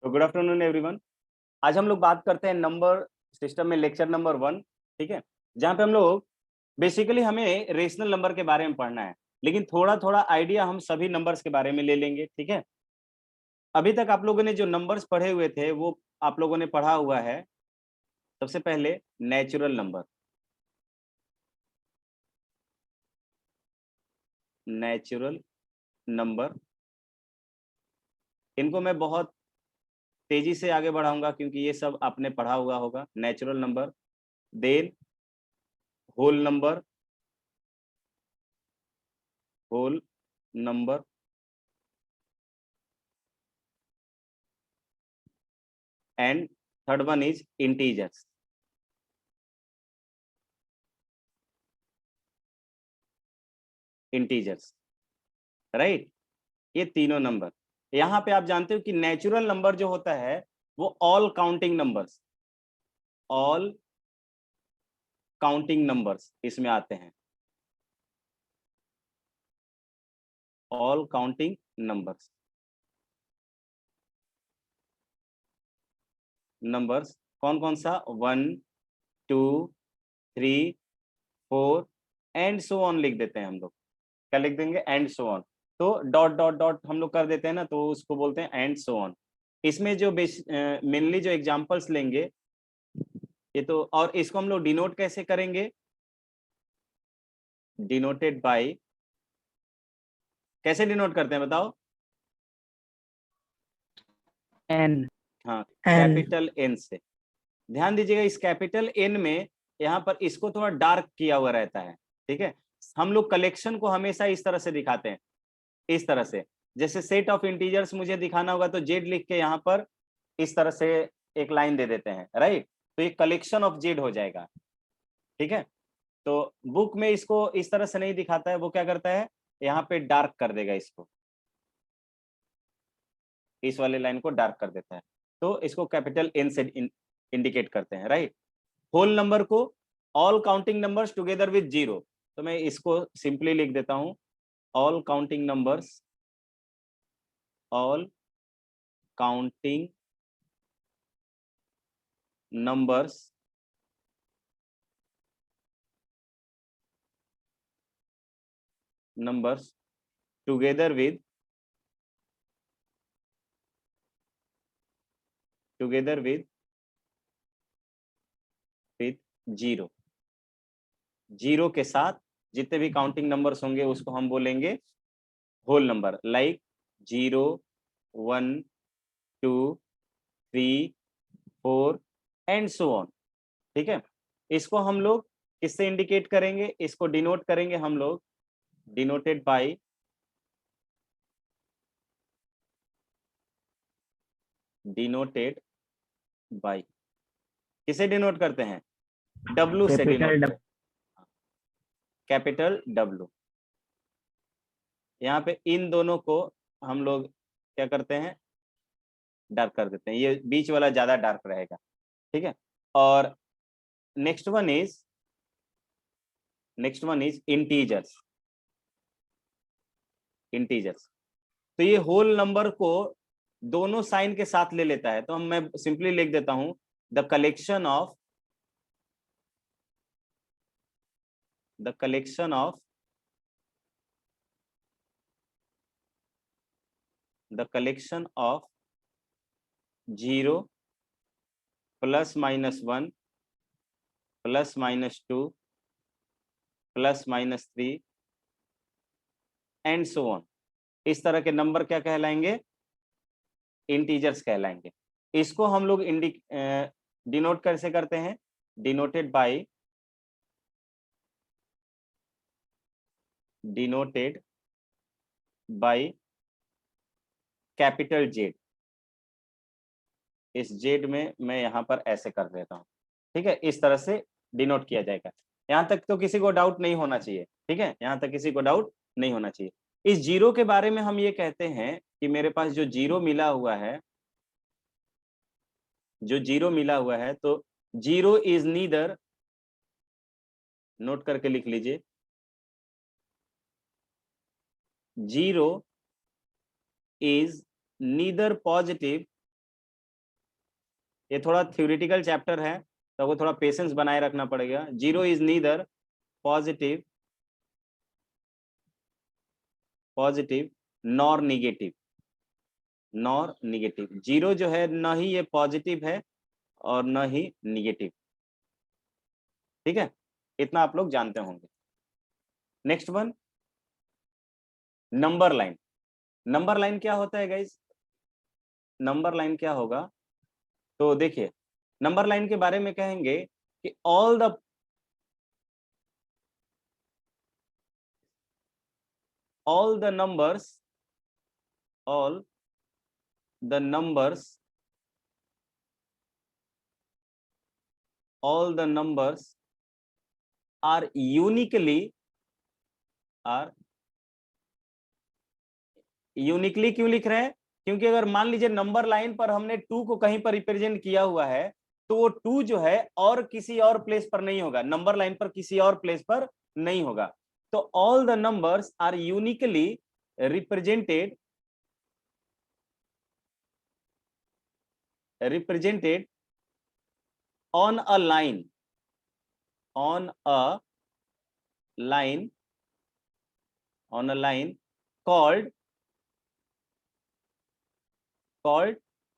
तो good afternoon everyone. आज हम लोग बात करते हैं नंबर सिस्टम में लेक्चर नंबर 1। ठीक है, जहाँ पे हम लोग बेसिकली हमें रेशनल नंबर के बारे में पढ़ना है, लेकिन थोड़ा थोड़ा आइडिया हम सभी नंबर्स के बारे में ले लेंगे। ठीक है, अभी तक आप लोगों ने जो नंबर्स पढ़े हुए थे वो आप लोगों ने पढ़ा हुआ है। सबसे पहले नेचुरल नंबर, नेचुरल नंबर इनको मैं बहुत तेजी से आगे बढ़ाऊंगा क्योंकि ये सब आपने पढ़ा हुआ होगा। Natural number, then whole number, whole number, and third one is integers. Integers, right. ये तीनों नंबर। यहाँ पे आप जानते हो कि नेचुरल नंबर जो होता है वो all counting numbers, all counting numbers इसमें आते हैं। ऑल काउंटिंग नंबर्स, नंबर्स कौन कौन सा? 1, 2, 3, 4 एंड सो ऑन लिख देते हैं हम लोग। क्या लिख देंगे? And so on. तो डॉट डॉट डॉट हम लोग कर देते हैं ना, तो उसको बोलते हैं एंड सो ऑन। इसमें जो मेनली जो एग्जांपल्स लेंगे ये तो, और इसको हम लोग डिनोट कैसे करेंगे? डिनोटेड बाय, कैसे डिनोट करते हैं बताओ? एन हाँ, एन कैपिटल एन से। ध्यान दीजिएगा, इस कैपिटल एन में यहाँ पर इसको थोड़ा डार्क किया हुआ रहता है। ठीक है, हम लोग कलेक्शन को हमेशा इस तरह से दिखाते हैं, इस तरह से। जैसे सेट ऑफ इंटीजर्स मुझे दिखाना होगा तो जेड लिख के यहाँ पर इस तरह से एक लाइन दे देते हैं, राइट। तो ये कलेक्शन ऑफ जेड हो जाएगा। ठीक है, तो बुक में इसको इस तरह से नहीं दिखाता है, वो क्या करता है यहाँ पे डार्क कर देगा इसको, इस वाले लाइन को डार्क कर देता है। तो इसको कैपिटल एन से इंडिकेट करते हैं, राइट। होल नंबर को all counting numbers together with zero, तो मैं इसको सिंपली लिख देता हूं, all counting numbers, all counting numbers numbers together with with zero. Zero के साथ जितने भी काउंटिंग नंबर्स होंगे उसको हम बोलेंगे whole number, like 0, 1, 2, 3, 4 and so on. ठीक है, इसको हम लोग किससे इंडिकेट करेंगे? इसको डिनोट करेंगे हम लोग, डिनोटेड बाय, डिनोटेड बाय। किसे डिनोट करते हैं? डब्लू से डिनोट कैपिटल करते हैं, कैपिटल डब्लू। यहाँ पे इन दोनों को हम लोग क्या करते हैं? डार्क कर देते हैं, ये बीच वाला ज्यादा डार्क रहेगा। ठीक है, और next one is, integers. Integers, तो ये होल नंबर को दोनों साइन के साथ ले लेता है, तो हम मैं सिंपली लिख देता हूं, the collection of, the collection of, the collection of 0 +-1 +-2 +-3 and so on. इस तरह के नंबर क्या कहलाएंगे? इंटीजर्स कहलाएंगे। इसको हम लोग डिनोट कैसे करते हैं? Denoted by, denoted by capital Z. इस जेड में मैं यहाँ पर ऐसे कर देता हूँ। ठीक है, इस तरह से डिनोट किया जाएगा। यहाँ तक तो किसी को डाउट नहीं होना चाहिए। ठीक है, यहाँ तक किसी को डाउट नहीं होना चाहिए। इस जीरो के बारे में हम ये कहते हैं कि मेरे पास जो जीरो मिला हुआ है, जो जीरो मिला हुआ है, तो जीरो इज नीदर, नोट करके लिख लीजिए, जीरो इज नीदर पॉजिटिव ये थोड़ा थ्योरेटिकल चैप्टर है, तो आपको थोड़ा पेशेंस बनाए रखना पड़ेगा। Zero is neither positive nor negative. Zero जो है न ही ये पॉजिटिव है और न ही निगेटिव। ठीक है, इतना आप लोग जानते होंगे। Next one, number line. Number line क्या होता है गाइस? नंबर लाइन क्या होगा? तो देखिए, नंबर लाइन के बारे में कहेंगे कि all the numbers, all the numbers are uniquely क्यों लिख रहे हैं? क्योंकि अगर मान लीजिए नंबर लाइन पर हमने 2 को कहीं पर रिप्रेजेंट किया हुआ है, तो वो 2 जो है और किसी और प्लेस पर नहीं होगा, नंबर लाइन पर किसी और प्लेस पर नहीं होगा। तो all the numbers are uniquely represented on a line called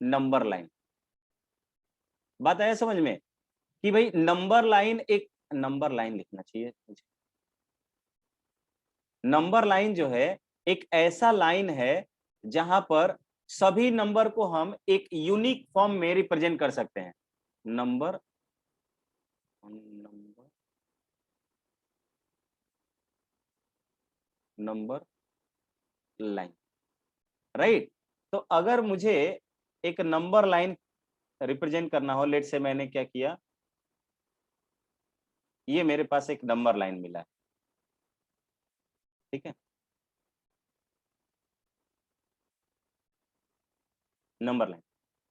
number line. बात आया समझ में कि भाई नंबर लाइन, एक नंबर लाइन लिखना चाहिए मुझे। नंबर लाइन जो है एक ऐसा लाइन है जहां पर सभी नंबर को हम एक यूनिक फॉर्म में रिप्रेजेंट कर सकते हैं। Number line, right. तो अगर मुझे एक नंबर लाइन रिप्रेजेंट करना हो, लेट से मैंने क्या किया, ये मेरे पास एक नंबर लाइन मिला है, ठीक है, नंबर लाइन।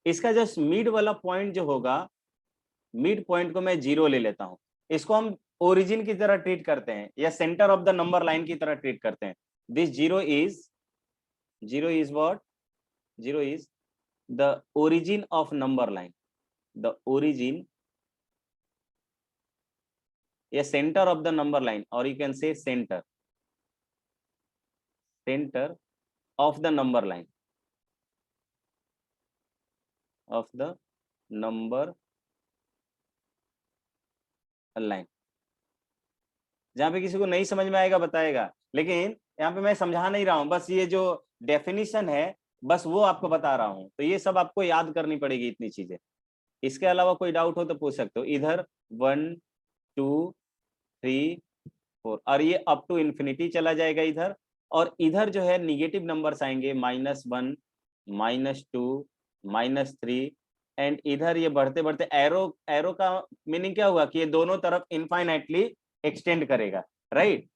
इसका जस्ट मिड वाला पॉइंट जो होगा, मिड पॉइंट को मैं 0 ले लेता हूं। इसको हम ओरिजिन की तरह ट्रीट करते हैं या centre of the number line की तरह ट्रीट करते हैं। This zero is what? Zero is the origin of number line, the origin या centre of the number line, और you can say centre of the number line, of the number line. जहां पे किसी को नहीं समझ में आएगा बताएगा, लेकिन यहाँ पे मैं समझा नहीं रहा हूं, बस ये जो डेफिनेशन है बस वो आपको बता रहा हूं। तो ये सब आपको याद करनी पड़ेगी, इतनी चीजें। इसके अलावा कोई डाउट हो तो पूछ सकते हो। इधर 1 2 3 4 और ये अप टू इन्फिनिटी चला जाएगा इधर। और इधर जो है निगेटिव नंबर्स आएंगे, -1 -2 -3। एंड इधर ये बढ़ते बढ़ते एरो, एरो का मीनिंग क्या हुआ कि ये दोनों तरफ इनफाइनाइटली एक्सटेंड करेगा, राइट।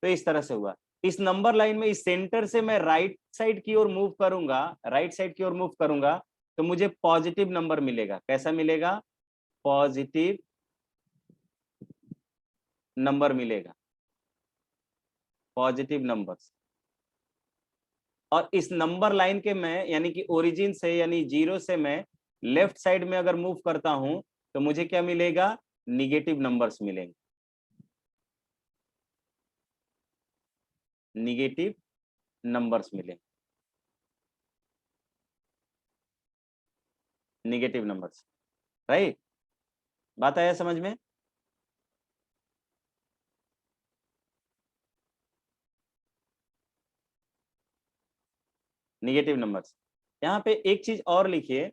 तो इस तरह से हुआ। इस नंबर लाइन में इस सेंटर से मैं राइट साइड की ओर मूव करूंगा, राइट साइड की ओर मूव करूंगा, तो मुझे पॉजिटिव नंबर मिलेगा। कैसा मिलेगा? पॉजिटिव नंबर मिलेगा, पॉजिटिव नंबर्स। और इस नंबर लाइन के मैं यानी कि ओरिजिन से यानी 0 से मैं लेफ्ट साइड में अगर मूव करता हूं तो मुझे क्या मिलेगा? निगेटिव नंबर्स मिलेंगे, निगेटिव नंबर्स मिलेंगे, निगेटिव नंबर्स, राइट। बात आया समझ में? Negative numbers. यहाँ पे एक चीज और लिखिए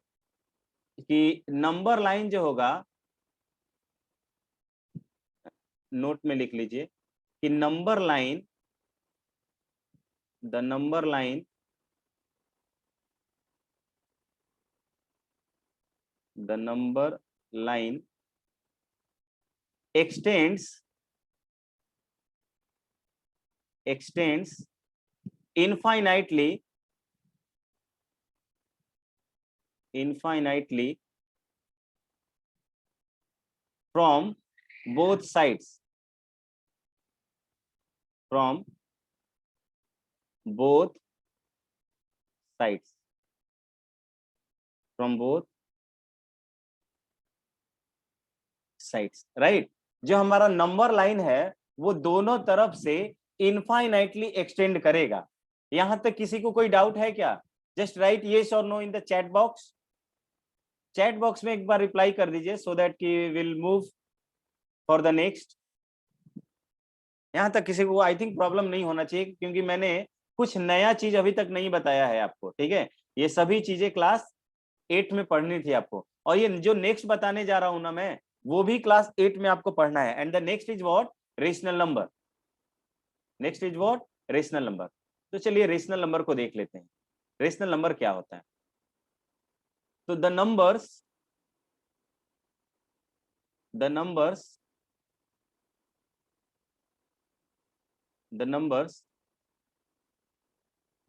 कि नंबर लाइन जो होगा, नोट में लिख लीजिए कि number line, the number line, the number line extends infinitely from both sides, from both sides, from both sides, right. जो हमारा नंबर लाइन है वो दोनों तरफ से इनफाइनाइटली एक्सटेंड करेगा। यहां तक किसी को कोई डाउट है क्या? जस्ट राइट येस और no in the chat box. Chat box में एक बार रिप्लाई कर दीजिए सो दैट कि will move for the next. यहां तक किसी को आई थिंक प्रॉब्लम नहीं होना चाहिए, क्योंकि मैंने कुछ नया चीज अभी तक नहीं बताया है आपको, ठीक है। ये सभी चीजें क्लास 8 में पढ़नी थी आपको, और ये जो नेक्स्ट बताने जा रहा हूं ना मैं, वो भी क्लास 8 में आपको पढ़ना है। And the next is what? Rational number. Next is what? Rational number. तो चलिए रेशनल नंबर को देख लेते हैं। रेशनल नंबर क्या होता है? तो the numbers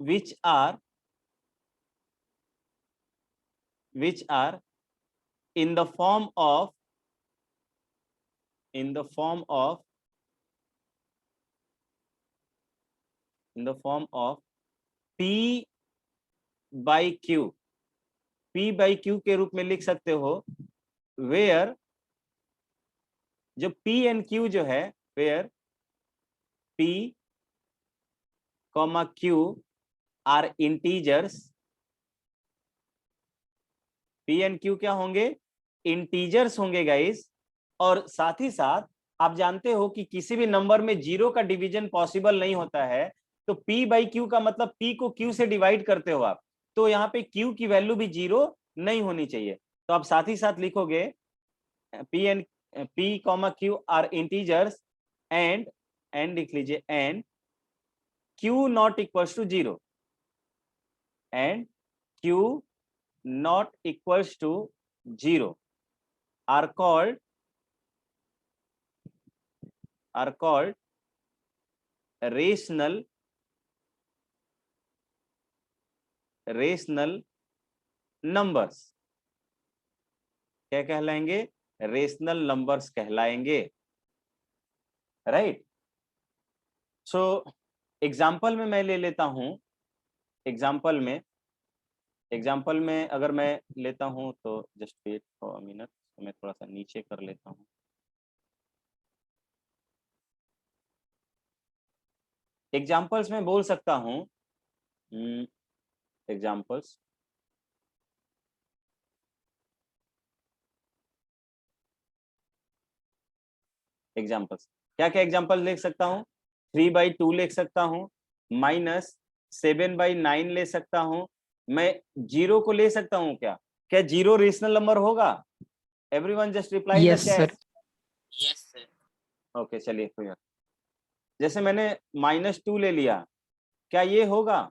which are in the form of p by q, p by q के रूप में लिख सकते हो, वेयर जो p एंड q जो है, where p, q are integers. p and q क्या होंगे? इंटीजर्स होंगे गाइस। और साथ ही साथ आप जानते हो कि किसी भी नंबर में जीरो का डिवीजन पॉसिबल नहीं होता है, तो p बाई क्यू का मतलब p को q से डिवाइड करते हो आप, तो यहाँ पे q की वैल्यू भी जीरो नहीं होनी चाहिए। तो आप साथ ही साथ लिखोगे p, q are integers and लिख लीजिए and q not equals to zero, and q not equals to 0 are called rational numbers। क्या कहलाएंगे? रेशनल नंबर्स कहलाएंगे, राइट। सो एग्जाम्पल में मैं ले लेता हूं। एग्जाम्पल में अगर मैं लेता हूं तो just wait for a minute, तो मैं थोड़ा सा नीचे कर लेता हूं। एग्जाम्पल्स में बोल सकता हूं, एग्जाम्पल्स क्या क्या एग्जाम्पल लिख सकता हूं? 3/2 लिख सकता हूं, -7/9 ले सकता हूं। मैं जीरो को ले सकता हूं क्या? क्या जीरो रेशनल नंबर होगा? Everyone just reply in the yes chat. Sir. Yes sir. Okay चलिए क्लियर। जैसे मैंने -2 ले लिया, क्या ये होगा?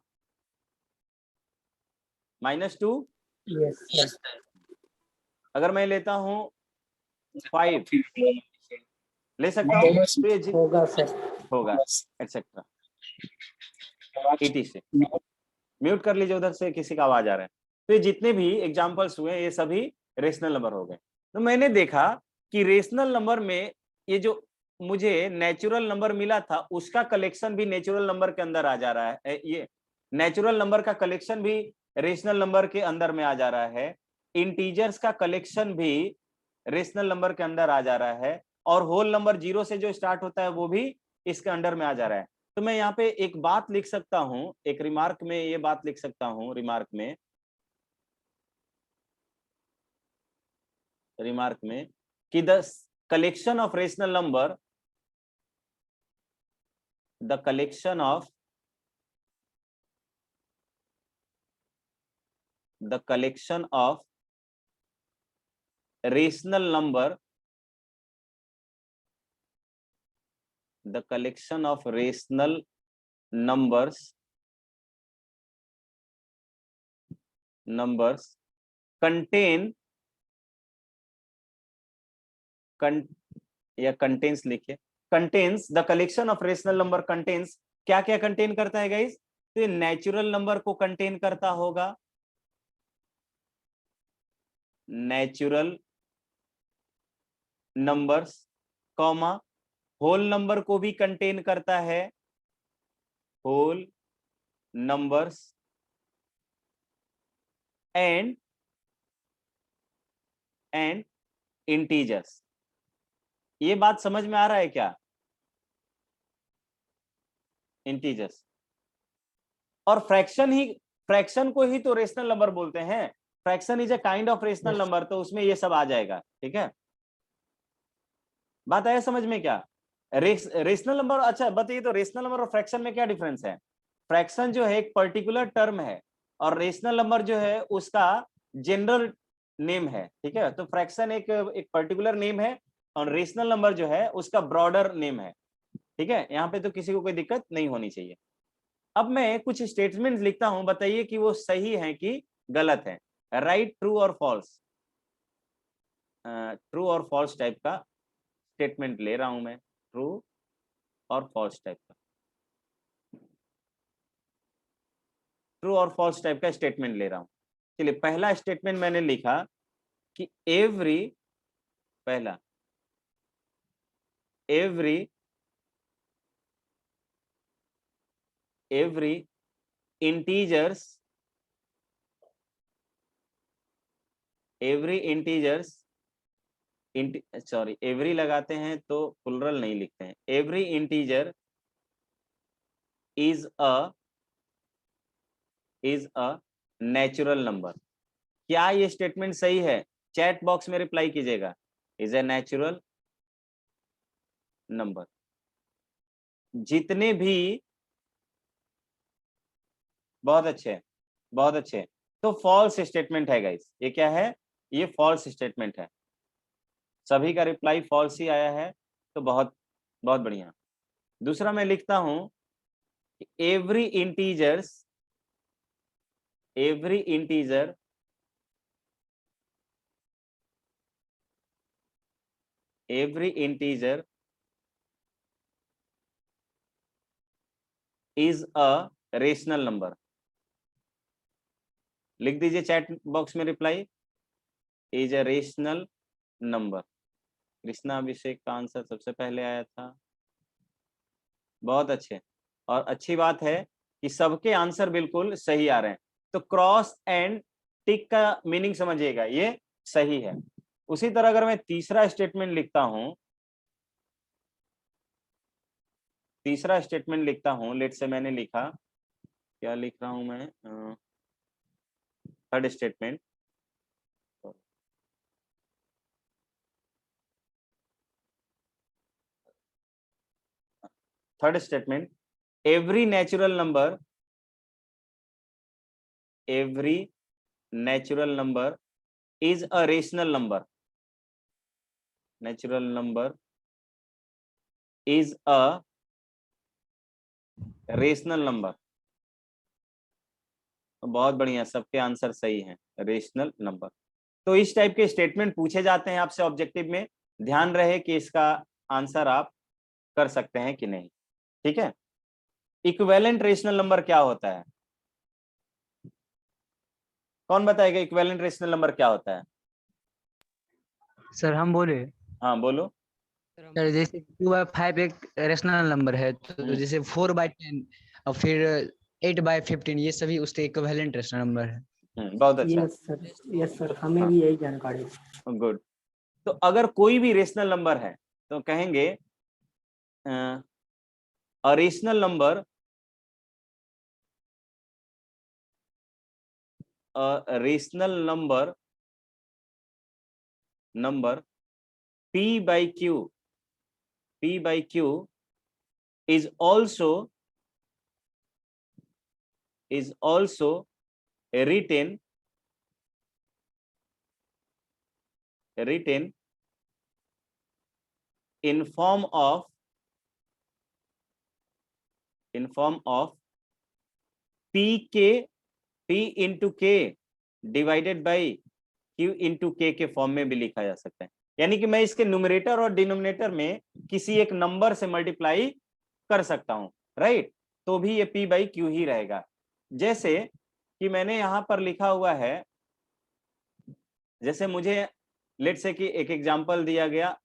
-2। Yes yes sir. सर। अगर मैं लेता हूं 5, ले सकता हूं? तो ये होगा सर। होगा, एटसेट्रा, ETC। म्यूट कर लीजिए, उधर से किसी का आवाज आ रहा है। तो ये जितने भी एग्जांपल्स हुए ये सभी रेशनल नंबर हो गए। तो मैंने देखा कि रेशनल नंबर में ये जो मुझे नेचुरल नंबर मिला था उसका कलेक्शन भी नेचुरल नंबर के अंदर आ जा रहा है। ये नेचुरल नंबर का कलेक्शन भी रेशनल नंबर के अंदर में आ जा रहा है। इंटीजर्स का कलेक्शन भी रेशनल नंबर के अंदर आ जा रहा है, और होल नंबर जीरो से जो स्टार्ट होता है वो भी इसके अंडर में आ जा रहा है। तो मैं यहाँ पे एक बात लिख सकता हूं, एक रिमार्क में ये बात लिख सकता हूं, रिमार्क में कि the collection of rational number, the collection of rational number, the collection of rational numbers contain या contains लिखिए, contains the collection of rational number contains, क्या क्या कंटेन करता है गाइस? तो ये नेचुरल नंबर को कंटेन करता होगा, natural numbers, comma whole number को भी कंटेन करता है, होल नंबर्स, एंड इंटीजर्स। ये बात समझ में आ रहा है क्या? इंटीजर्स और फ्रैक्शन को ही तो रेशनल नंबर बोलते हैं। Fraction is a kind of rational number, तो उसमें ये सब आ जाएगा। ठीक है, बात आया समझ में क्या? रेशनल नंबर, अच्छा बताइए तो रेशनल नंबर और फ्रैक्शन में क्या डिफरेंस है? फ्रैक्शन जो है एक पर्टिकुलर टर्म है और रेशनल नंबर जो है उसका जनरल नेम है। ठीक है, तो फ्रैक्शन एक पर्टिकुलर नेम है और रेशनल नंबर जो है उसका ब्रॉडर नेम है। ठीक है, यहाँ पे तो किसी को कोई दिक्कत नहीं होनी चाहिए। अब मैं कुछ स्टेटमेंट लिखता हूं, बताइए कि वो सही है कि गलत है। राइट, ट्रू और फॉल्स, ट्रू और फॉल्स टाइप का स्टेटमेंट ले रहा हूं मैं, ट्रू और फॉल्स टाइप का, ट्रू और फॉल्स टाइप का स्टेटमेंट ले रहा हूं। चलिए, पहला स्टेटमेंट मैंने लिखा कि पहला एवरी इंटीजर्स सॉरी एवरी लगाते हैं तो प्लुरल नहीं लिखते हैं। Every integer is a natural number. क्या ये स्टेटमेंट सही है? चैट बॉक्स में रिप्लाई कीजिएगा, इज ए नेचुरल नंबर। जितने भी, बहुत अच्छे, बहुत अच्छे। तो फॉल्स स्टेटमेंट है गाइस, ये क्या है? ये फॉल्स स्टेटमेंट है। सभी का रिप्लाई फॉल्स ही आया है, तो बहुत बहुत बढ़िया। दूसरा मैं लिखता हूं every integer is a rational number. लिख दीजिए चैट बॉक्स में reply, is a rational number. Krishna Abhishek का आंसर सबसे पहले आया था, बहुत अच्छे। और अच्छी बात है कि सबके आंसर बिल्कुल सही आ रहे हैं। तो क्रॉस एंड टिक का मीनिंग समझिएगा, ये सही है। उसी तरह अगर मैं तीसरा स्टेटमेंट लिखता हूं, लेट से मैंने लिखा, क्या लिख रहा हूं मैं, third statement. Every natural number is a rational number. Natural number is a rational number. बहुत बढ़िया, सबके आंसर सही हैं, रेशनल नंबर। तो इस टाइप के स्टेटमेंट पूछे जाते हैं आपसे ऑब्जेक्टिव में, ध्यान रहे कि इसका आंसर आप कर सकते हैं कि नहीं। ठीक है, इक्विवेलेंट रेशनल नंबर क्या होता है? कौन बताएगा इक्विवेलेंट रेशनल नंबर क्या होता है? सर हम बोले, हाँ बोलो। सर जैसे 2/5 एक रेशनल नंबर है, तो जैसे 4/10 और फिर 8/15 ये सभी उसके इक्विवेलेंट रेशनल नंबर है। बहुत अच्छा, यस सर, हमें भी यही जानकारी। गुड। तो अगर कोई भी रेशनल नंबर है तो कहेंगे rational number, rational number P by Q is also written in form of P into K divided by Q into K के फॉर्म में भी लिखा जा सकता है। यानी कि मैं इसके न्यूमरेटर और डिनोमिनेटर में किसी एक नंबर से मल्टीप्लाई कर सकता हूं, राइट? तो भी ये P by Q ही रहेगा। जैसे कि मैंने यहां पर लिखा हुआ है, जैसे मुझे लेट से कि एक एग्जांपल दिया गया,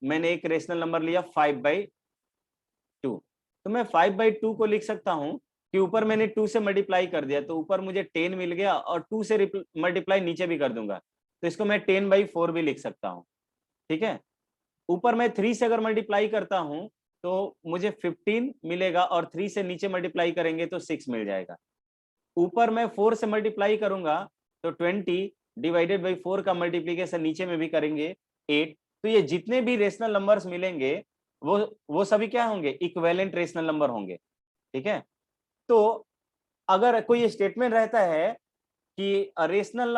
मैंने एक रेशनल नंबर लिया 5/2, तो मैं 5/2 को लिख सकता हूं कि ऊपर मैंने 2 से मल्टीप्लाई कर दिया, तो ऊपर मुझे 10 मिल गया और 2 से मल्टीप्लाई नीचे भी कर दूंगा, तो इसको मैं 10/4 भी लिख सकता हूं। ठीक है, ऊपर मैं 3 से अगर मल्टीप्लाई करता हूं तो मुझे 15 मिलेगा और 3 से नीचे मल्टीप्लाई करेंगे तो 6 मिल जाएगा। ऊपर मैं 4 से मल्टीप्लाई करूंगा तो 20 डिवाइडेड बाई 4 का मल्टीप्लीकेशन नीचे में भी करेंगे 8। तो ये जितने भी रेशनल नंबर्स मिलेंगे वो सभी क्या होंगे, इक्विवेलेंट रेशनल नंबर होंगे। ठीक है, तो अगर कोई स्टेटमेंट रहता है कि अ rational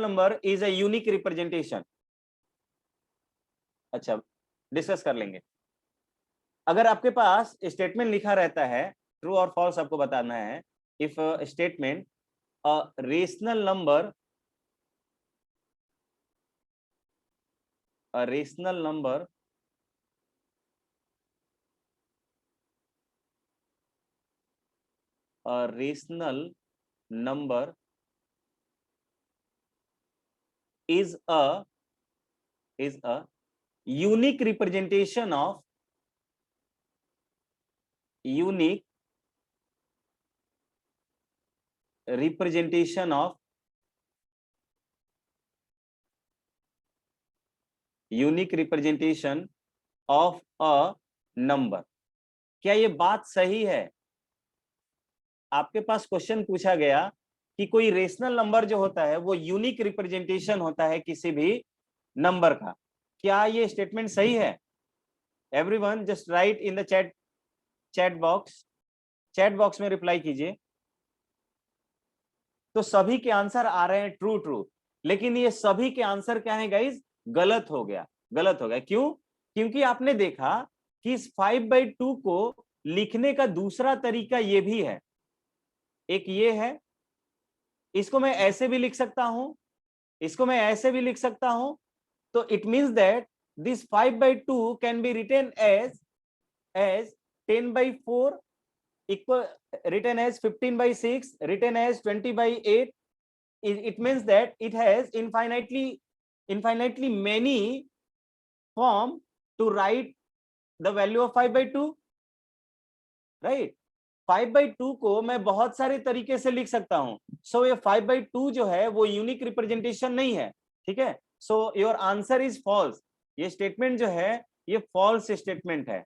number is a unique representation, अच्छा डिस्कस कर लेंगे। अगर आपके पास स्टेटमेंट लिखा रहता है, ट्रू और फॉल्स आपको बताना है। If statement a rational number a rational number is a unique representation of unique representation of a number. क्या ये बात सही है? आपके पास क्वेश्चन पूछा गया कि कोई रेशनल नंबर जो होता है वो यूनिक रिप्रेजेंटेशन होता है किसी भी नंबर का। क्या ये स्टेटमेंट सही है? Everyone just right in the chat box में रिप्लाई कीजिए। तो सभी के आंसर आ रहे हैं ट्रू ट्रू, लेकिन ये सभी के आंसर क्या है गाइज? गलत हो गया। क्यों? क्योंकि आपने देखा कि इस 5/2 को लिखने का दूसरा तरीका ये भी है। एक ये है, इसको मैं ऐसे भी लिख सकता हूं, इसको मैं ऐसे भी लिख सकता हूं। तो it means that this 5/2 can be written as 10/4 equal, written as 15/6, written as 20/8. It means that it has infinitely many form to write the value of 5/2, right? 5/2 को मैं बहुत सारे तरीके से लिख सकता हूं। सो ये 5/2 जो है वो यूनिक रिप्रेजेंटेशन नहीं है। ठीक है, so your answer is false. ये स्टेटमेंट जो है ये फॉल्स स्टेटमेंट है।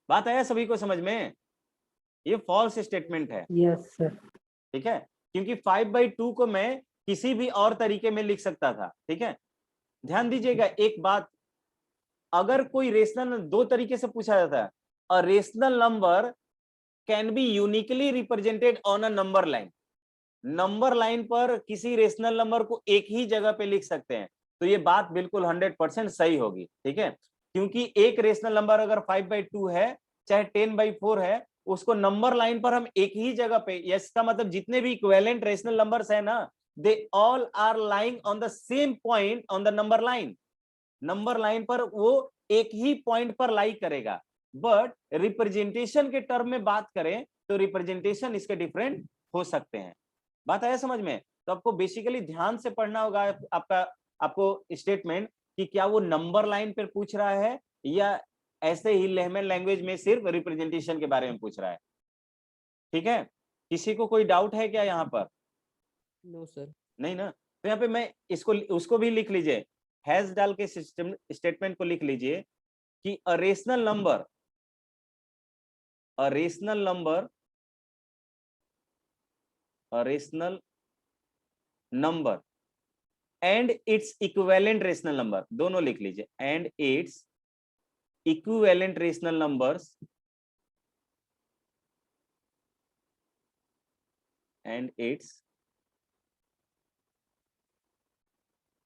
बात आया सभी को समझ में? ये फॉल्स स्टेटमेंट है। Yes sir. ठीक है, क्योंकि 5/2 को मैं किसी भी और तरीके में लिख सकता था। ठीक है, ध्यान दीजिएगा एक बात, अगर कोई रेशनल दो तरीके से पूछा जाता है, अ rational number can be uniquely represented on a number line. Number line पर किसी रेशनल नंबर को एक ही जगह पे लिख सकते हैं, तो ये बात बिल्कुल 100% सही होगी। ठीक है, क्योंकि एक रेशनल नंबर अगर 5/2 है चाहे 10/4 है, उसको नंबर लाइन पर हम एक ही जगह पे, इसका मतलब जितने भी इक्विवेलेंट रेशनल नंबर्स है ना, they all are lying on the same point on the number line. Number line पर वो एक ही पॉइंट पर लाई करेगा। बट रिप्रेजेंटेशन के टर्म में बात करें तो रिप्रेजेंटेशन इसके डिफरेंट हो सकते हैं। बात आया समझ में? तो आपको बेसिकली ध्यान से पढ़ना होगा आपको स्टेटमेंट कि क्या वो नंबर लाइन पर पूछ रहा है या ऐसे ही लेमन लैंग्वेज में सिर्फ रिप्रेजेंटेशन के बारे में पूछ रहा है। ठीक है, किसी को कोई डाउट है क्या यहाँ पर? No sir. नहीं ना, तो यहाँ पे मैं उसको भी लिख लीजिए, हैज डाल के सिस्टम स्टेटमेंट को लिख लीजिए कि अ rational number and its equivalent rational number, दोनों लिख लीजिए, and it's equivalent rational numbers and its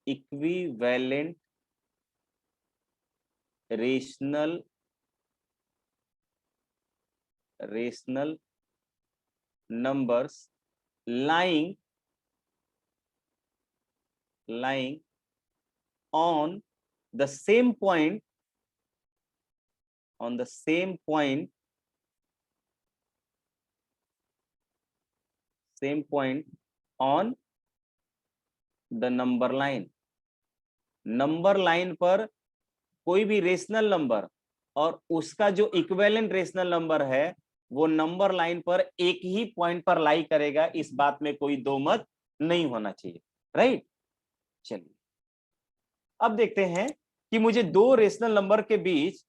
equivalent rational numbers lying on the same point on the same point on the number line। Number line पर कोई भी rational number और उसका जो equivalent rational number है वो नंबर लाइन पर एक ही पॉइंट पर लाई करेगा, इस बात में कोई दो मत नहीं होना चाहिए। राइट, चलिए अब देखते हैं कि मुझे दो रेशनल नंबर के बीच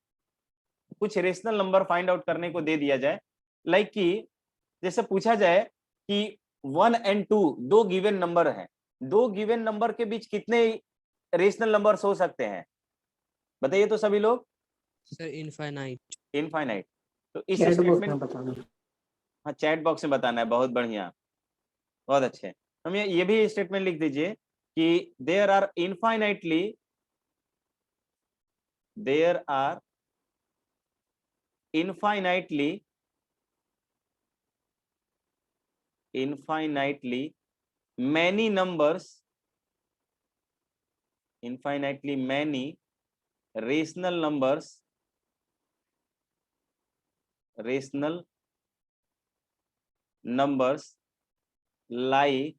कुछ रेशनल नंबर फाइंड आउट करने को दे दिया जाए, लाइक कि जैसे पूछा जाए कि 1 और 2 दो गिवन नंबर हैं, दो गिवन नंबर के बीच कितने रेशनल नंबर्स हो सकते हैं, बताइए तो सभी लोग। Sir infinite. इनफाइनाइट। तो इस चैट बॉक्स में स्टेटमेंट, बताना। हाँ चैट बॉक्स में बताना है, बहुत बढ़िया, बहुत अच्छे। हम ये भी स्टेटमेंट लिख दीजिए कि there are infinitely many numbers, infinitely many rational numbers lie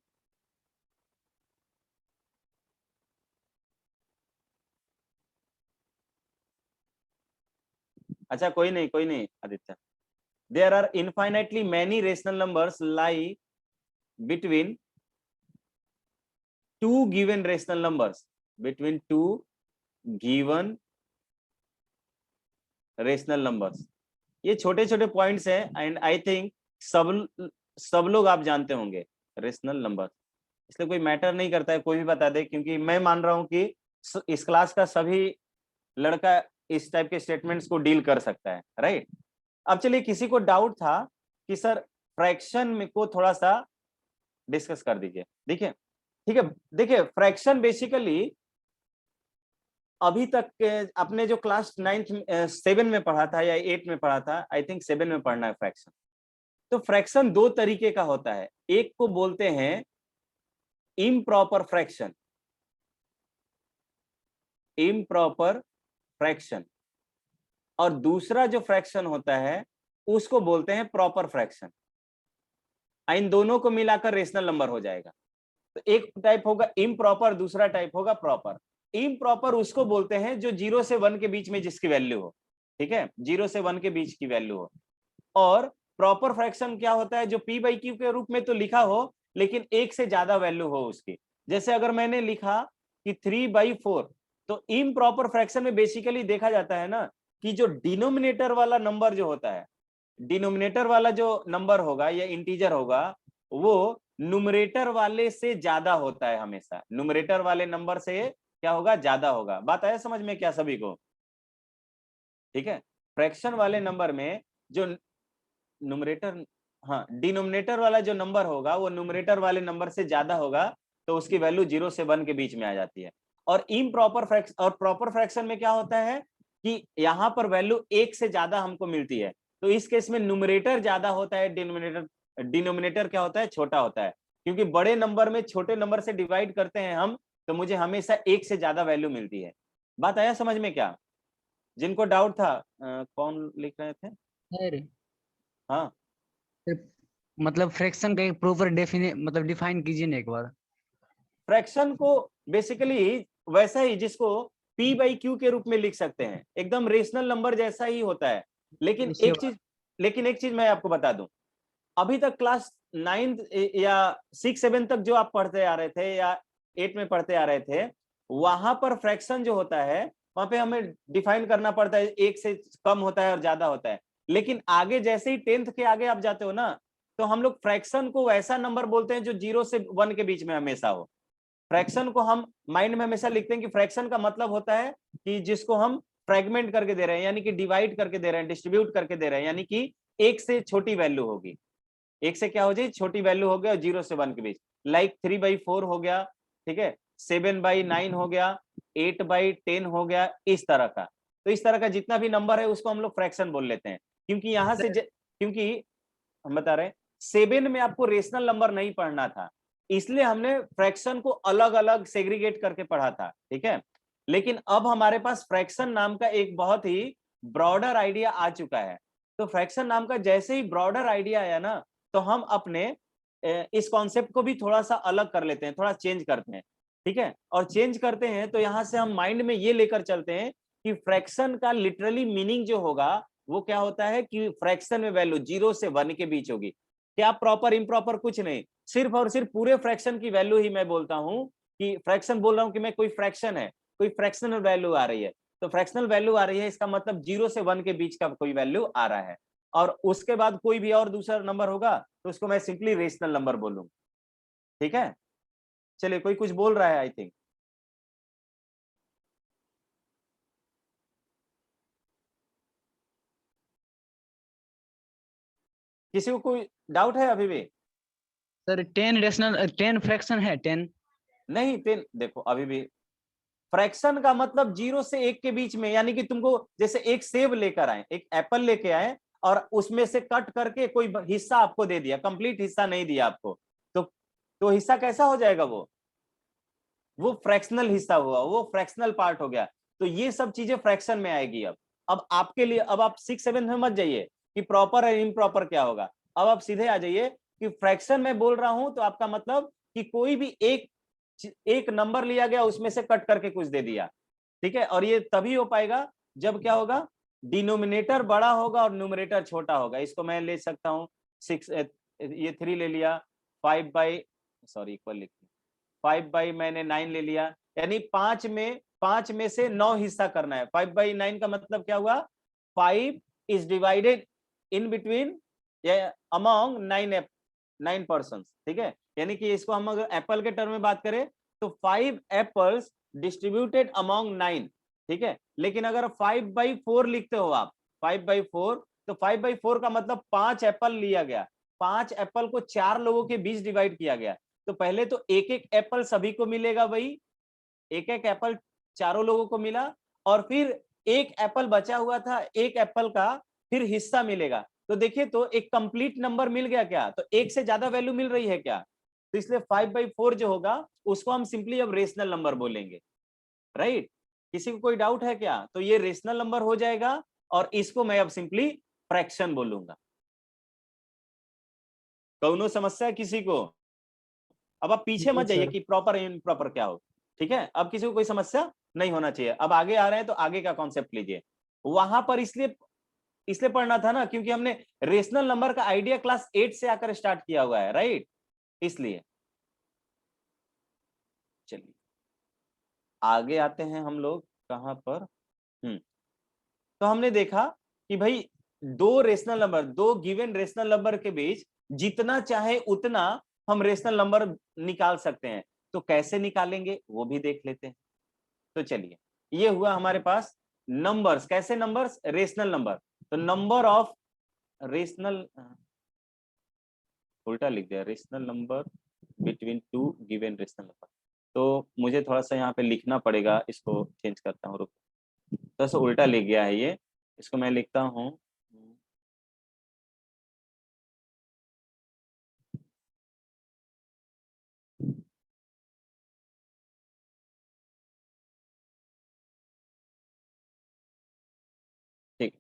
अच्छा कोई नहीं Aditya, there are infinitely many rational numbers lie between two given rational numbers, between two given rational numbers। ये छोटे छोटे पॉइंट्स हैं एंड आई थिंक सब लोग आप जानते होंगे रेशनल नंबर, इसलिए कोई मैटर नहीं करता है कोई भी बता दे, क्योंकि मैं मान रहा हूं कि इस क्लास का सभी लड़का इस टाइप के स्टेटमेंट्स को डील कर सकता है, राइट। अब चलिए, किसी को डाउट था कि सर फ्रैक्शन में को थोड़ा सा डिस्कस कर दीजिए। देखिए ठीक है, देखिए फ्रैक्शन बेसिकली अभी तक आपने जो क्लास 7 में पढ़ा था या 8 में पढ़ा था, आई थिंक 7 में पढ़ना है फ्रैक्शन। तो फ्रैक्शन दो तरीके का होता है, एक को बोलते हैं इम्प्रॉपर फ्रैक्शन, और दूसरा जो फ्रैक्शन होता है उसको बोलते हैं प्रॉपर फ्रैक्शन। इन दोनों को मिलाकर रेशनल नंबर हो जाएगा। तो एक टाइप होगा इम्प्रॉपर, दूसरा टाइप होगा प्रॉपर। इम्प्रॉपर उसको बोलते हैं जो 0 से 1 के बीच में जिसकी वैल्यू हो, ठीक है, 0 से 1 के बीच की वैल्यू हो। और प्रॉपर फ्रैक्शन क्या होता है, जो p/q के रूप में तो लिखा हो लेकिन एक से ज्यादा वैल्यू हो उसकी। जैसे अगर मैंने लिखा कि 3/4, तो इम्प्रॉपर फ्रैक्शन में बेसिकली देखा जाता है ना कि जो डिनोमिनेटर वाला नंबर जो होता है, डिनोमिनेटर वाला जो नंबर होगा या इंटीजर होगा, वो न्यूमरेटर वाले से ज्यादा होता है हमेशा, न्यूमरेटर वाले नंबर से क्या होगा, ज्यादा होगा। बात आया समझ में क्या सभी को? ठीक है, फ्रैक्शन वाले नंबर में जो न्यूमरेटर, हाँ डिनोमिनेटर वाला जो नंबर होगा वो न्यूमरेटर वाले नंबर से ज्यादा होगा, तो उसकी वैल्यू 0 से 1 के बीच में आ जाती है। और इम्प्रॉपर फ्रैक्शन और प्रॉपर फ्रैक्शन में क्या होता है कि यहाँ पर वैल्यू 1 से ज्यादा हमको मिलती है, तो इस केस में न्यूमरेटर ज्यादा होता है, डिनोमिनेटर क्या होता है, छोटा होता है। क्योंकि बड़े नंबर में छोटे नंबर से डिवाइड करते हैं हम, तो मुझे हमेशा 1 से ज्यादा वैल्यू मिलती है। बात आया समझ में क्या? जिनको डाउट था कौन लिख रहे थे? सर हाँ मतलब फ्रैक्शन का एक प्रॉपर मतलब डिफाइन कीजिए ना एक बार। फ्रैक्शन को बेसिकली वैसा ही जिसको p/q के रूप में लिख सकते हैं, एकदम रेशनल नंबर जैसा ही होता है। लेकिन एक चीज मैं आपको बता दूं, अभी तक क्लास 9 या 6-7 तक जो आप पढ़ते आ रहे थे या 8 में पढ़ते आ रहे थे, वहां पर फ्रैक्शन जो होता है वहां पे हमें डिफाइन करना पड़ता है, 1 से कम होता है और ज्यादा होता है। लेकिन आगे जैसे ही 10th के आगे आप जाते हो ना, तो हम लोग फ्रैक्शन को वैसा नंबर बोलते हैं जो 0 से 1 के बीच में हमेशा हो। फ्रैक्शन को हम माइंड में हमेशा लिखते हैं कि फ्रैक्शन का मतलब होता है कि जिसको हम फ्रेगमेंट करके दे रहे हैं, यानी कि डिवाइड करके दे रहे हैं, डिस्ट्रीब्यूट करके दे रहे हैं, यानी कि 1 से छोटी वैल्यू होगी, 1 से क्या हो जाए, छोटी वैल्यू हो गया, और 0 से 1 के बीच, लाइक 3/4 हो गया, ठीक है, 7/9 हो गया, 8/10 हो गया, इस तरह का। तो इस तरह का जितना भी नंबर है उसको हम लोग फ्रैक्शन बोल लेते हैं। क्योंकि यहां से क्योंकि हम बता रहे हैं 7 में आपको रेशनल नंबर नहीं पढ़ना था, इसलिए हमने फ्रैक्शन को अलग अलग सेग्रीगेट करके पढ़ा था, ठीक है। लेकिन अब हमारे पास फ्रैक्शन नाम का एक बहुत ही ब्रॉडर आइडिया आ चुका है। तो फ्रैक्शन नाम का जैसे ही ब्रॉडर आइडिया आया ना, तो हम अपने इस कॉन्सेप्ट को भी थोड़ा सा अलग कर लेते हैं, थोड़ा चेंज करते हैं, ठीक है। और चेंज करते हैं तो यहां से हम माइंड में ये लेकर चलते हैं कि फ्रैक्शन का लिटरली मीनिंग जो होगा वो क्या होता है कि फ्रैक्शन में वैल्यू 0 से 1 के बीच होगी। क्या प्रॉपर इम्प्रॉपर कुछ नहीं, सिर्फ और सिर्फ पूरे फ्रैक्शन की वैल्यू ही मैं बोलता हूं कि फ्रैक्शन बोल रहा हूं कि मैं कोई फ्रैक्शन है, कोई फ्रैक्शनल वैल्यू आ रही है, तो फ्रैक्शनल वैल्यू आ रही है इसका मतलब 0 से 1 के बीच का कोई वैल्यू आ रहा है, और उसके बाद कोई भी और दूसरा नंबर होगा तो उसको मैं सिंपली रेशनल नंबर बोलूंगा। ठीक है, चलिए कोई कुछ बोल रहा है आई थिंक। किसी को कोई डाउट है अभी भी? सर 10 फ्रैक्शन है 10। नहीं 10 देखो अभी भी फ्रैक्शन का मतलब 0 से 1 के बीच में, यानी कि तुमको जैसे एक सेब लेकर आए, एक एप्पल लेके आए और उसमें से कट करके कोई हिस्सा आपको दे दिया, कंप्लीट हिस्सा नहीं दिया आपको, तो हिस्सा कैसा हो जाएगा? वो फ्रैक्शनल हिस्सा हुआ, वो फ्रैक्शनल पार्ट हो गया। तो ये सब चीजें फ्रैक्शन में आएगी। अब आपके लिए, अब आप 6-7 में मत जाइए कि प्रॉपर और इम्प्रॉपर क्या होगा, अब आप सीधे आ जाइए कि फ्रैक्शन में बोल रहा हूं तो आपका मतलब कि कोई भी एक नंबर लिया गया, उसमें से कट करके कुछ दे दिया। ठीक है, और ये तभी हो पाएगा जब क्या होगा, डिनोमिनेटर बड़ा होगा और न्यूमरेटर छोटा होगा। इसको मैं ले सकता हूँ 6, ये 3 ले लिया, 5 बाई सॉरी इक्वल लिख 5 बाई मैंने 9 ले लिया, यानी 5 में से 9 हिस्सा करना है। 5 बाई 9 का मतलब क्या हुआ, 5 is divided in between among 9 person. ठीक है, यानी कि इसको हम अगर एप्पल के टर्म में बात करें तो 5 एप्पल्स डिस्ट्रीब्यूटेड अमॉन्ग 9। ठीक है, लेकिन अगर 5/4 लिखते हो आप, 5/4, तो 5/4 का मतलब 5 एप्पल लिया गया, 5 एप्पल को 4 लोगों के बीच डिवाइड किया गया। तो पहले तो एक एक एप्पल सभी को मिलेगा, वही एक एक एप्पल चारों लोगों को मिला, और फिर एक एप्पल बचा हुआ था, एक एप्पल का फिर हिस्सा मिलेगा। तो देखिए, तो एक कंप्लीट नंबर मिल गया क्या? तो एक से ज्यादा वैल्यू मिल रही है क्या? तो इसलिए 5/4 जो होगा उसको हम सिंपली अब रेशनल नंबर बोलेंगे। राइट, किसी को कोई डाउट है क्या? तो ये रेशनल नंबर हो जाएगा और इसको मैं अब सिंपली फ्रैक्शन बोलूंगा। कौनो समस्या है किसी को? अब आप पीछे मत जाइए कि प्रॉपर इम्प्रॉपर क्या हो। ठीक है, अब किसी को कोई समस्या नहीं होना चाहिए। अब आगे आ रहे हैं तो आगे का कॉन्सेप्ट लीजिए। वहां पर इसलिए पढ़ना था ना क्योंकि हमने रेशनल नंबर का आइडिया क्लास 8 से आकर स्टार्ट किया हुआ है, राइट? इसलिए चलिए आगे आते हैं हम लोग कहां पर। तो हमने देखा कि भाई दो गिवन रेशनल नंबर के बीच जितना चाहे उतना हम रेशनल नंबर निकाल सकते हैं। तो कैसे निकालेंगे वो भी देख लेते हैं। तो चलिए, ये हुआ हमारे पास नंबर्स। कैसे नंबर्स? Rational number. तो नंबर ऑफ रेशनल, उल्टा लिख दिया, rational number between two given rational number. तो मुझे थोड़ा सा यहाँ पे लिखना पड़ेगा, इसको चेंज करता हूँ, थोड़ा सा उल्टा लिख गया है ये, इसको मैं लिखता हूँ। ठीक,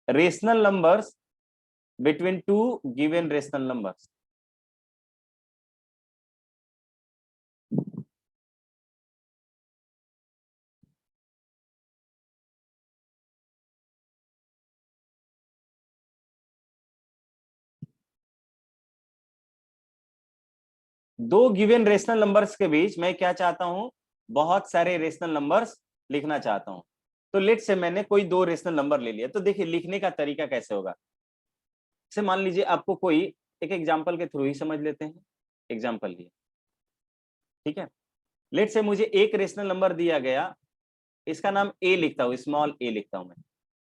rational numbers between two given rational numbers. दो गिवन रेशनल नंबर्स के बीच मैं क्या चाहता हूं, बहुत सारे रेशनल नंबर्स लिखना चाहता हूं। तो लेट से मैंने कोई दो रेशनल नंबर ले लिया। तो देखिए लिखने का तरीका कैसे होगा। से मान लीजिए आपको कोई एक एग्जांपल के थ्रू ही समझ लेते हैं। एग्जांपल लिए, ठीक है, लेट से मुझे एक रेशनल नंबर दिया गया, इसका नाम ए लिखता हूं, स्मॉल ए लिखता हूं मैं।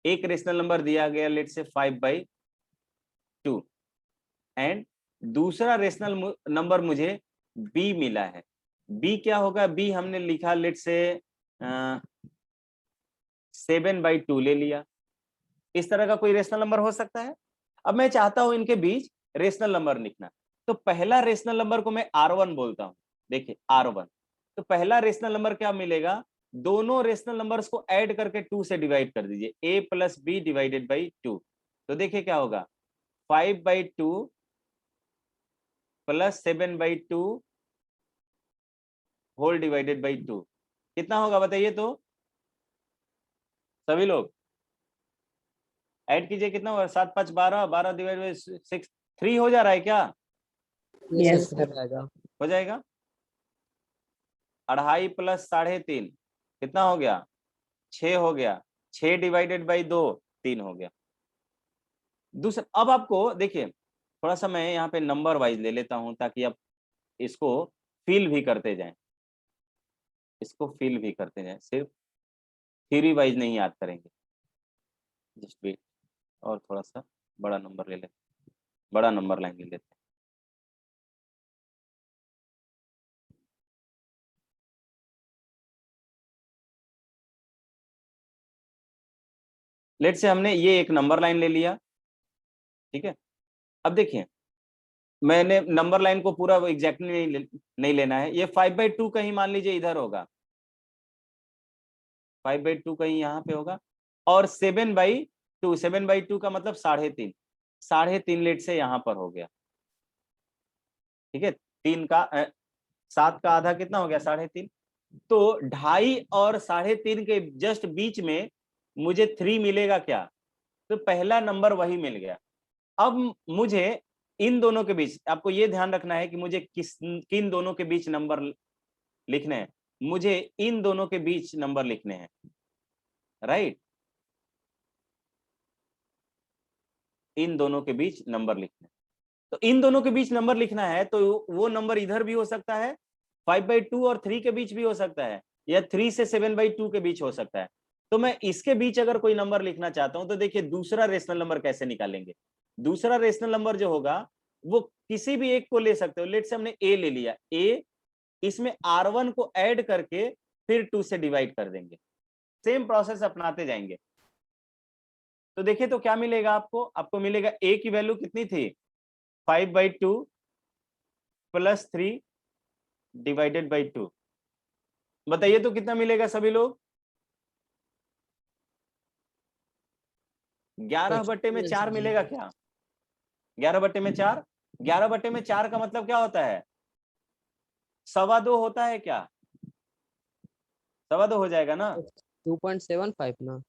एक रेशनल नंबर दिया गया लेट से 5/2, एंड दूसरा रेशनल नंबर मुझे बी मिला है। बी क्या होगा? बी हमने लिखा लेट से 7/2 ले लिया। इस तरह का कोई रेशनल नंबर हो सकता है। अब मैं चाहता हूं इनके बीच रेशनल नंबर लिखना। तो पहला रेशनल नंबर को मैं R1 बोलता हूं। देखिए R1, तो पहला रेशनल नंबर क्या मिलेगा? दोनों रेशनल नंबर्स को ऐड करके 2 से डिवाइड कर दीजिए, a + b डिवाइडेड बाई 2। तो देखिए क्या होगा, 5/2 + 7/2 होल डिवाइडेड बाई 2 कितना होगा बताइए तो सभी लोग ऐड कीजिए। कितना होगा? 7 × 5 = 12, 12 डिवाइड बाई 6, 3 हो जा रहा है क्या? Yes, sir sir. हो जाएगा। हो जाएगा। 2.5 प्लस 3.5 कितना हो गया? 6 हो गया। 6 डिवाइडेड बाई 2 3 हो गया। दूसरा, अब आपको देखिए थोड़ा सा मैं यहाँ पे नंबर वाइज ले लेता हूँ ताकि आप इसको फील भी करते जाएं, इसको फील भी करते जाएं, सिर्फ थ्योरी वाइज नहीं याद करेंगे। जस्ट वेट, और थोड़ा सा बड़ा नंबर ले लेते, बड़ा नंबर लाइन ले लेते हैं। लेट से हमने ये एक नंबर लाइन ले लिया, ठीक है। अब देखिए मैंने नंबर लाइन को पूरा एग्जैक्टली नहीं लेना है। ये 5/2 कहीं मान लीजिए इधर होगा, 5/2 कहीं यहाँ पे होगा, और 7/2, 7/2 का मतलब 3.5, 3.5 लेट से यहाँ पर हो गया, ठीक है। 7 का आधा कितना हो गया? 3.5। तो 2.5 और 3.5 के जस्ट बीच में मुझे 3 मिलेगा क्या? तो पहला नंबर वही मिल गया। अब मुझे इन दोनों के बीच, आपको ये ध्यान रखना है कि मुझे किन दोनों के बीच नंबर लिखने हैं। मुझे इन दोनों के बीच नंबर लिखने हैं, राइट। इन दोनों के बीच नंबर लिखने हैं। तो इन दोनों के बीच नंबर लिखना है तो वो नंबर इधर भी हो सकता है, 5/2 और 3 के बीच भी हो सकता है, या 3 से 7/2 के बीच हो सकता है। तो मैं इसके बीच अगर कोई नंबर लिखना चाहता हूं तो देखिए दूसरा रेशनल नंबर कैसे निकालेंगे। दूसरा रेशनल नंबर जो होगा वो किसी भी एक को ले सकते हो। लेट से हमने ए ले लिया, ए, इसमें R1 को ऐड करके फिर 2 से डिवाइड कर देंगे। सेम प्रोसेस अपनाते जाएंगे। तो देखिए तो क्या मिलेगा आपको? आपको मिलेगा ए की वैल्यू कितनी थी? 5/2 प्लस 3 डिवाइडेड बाई 2। बताइए तो कितना मिलेगा सभी लोग? 11/4 मिलेगा क्या? 11/4, 11/4 का मतलब क्या होता है? 2.25 होता है क्या? 2.25 हो जाएगा ना? 2.75 ना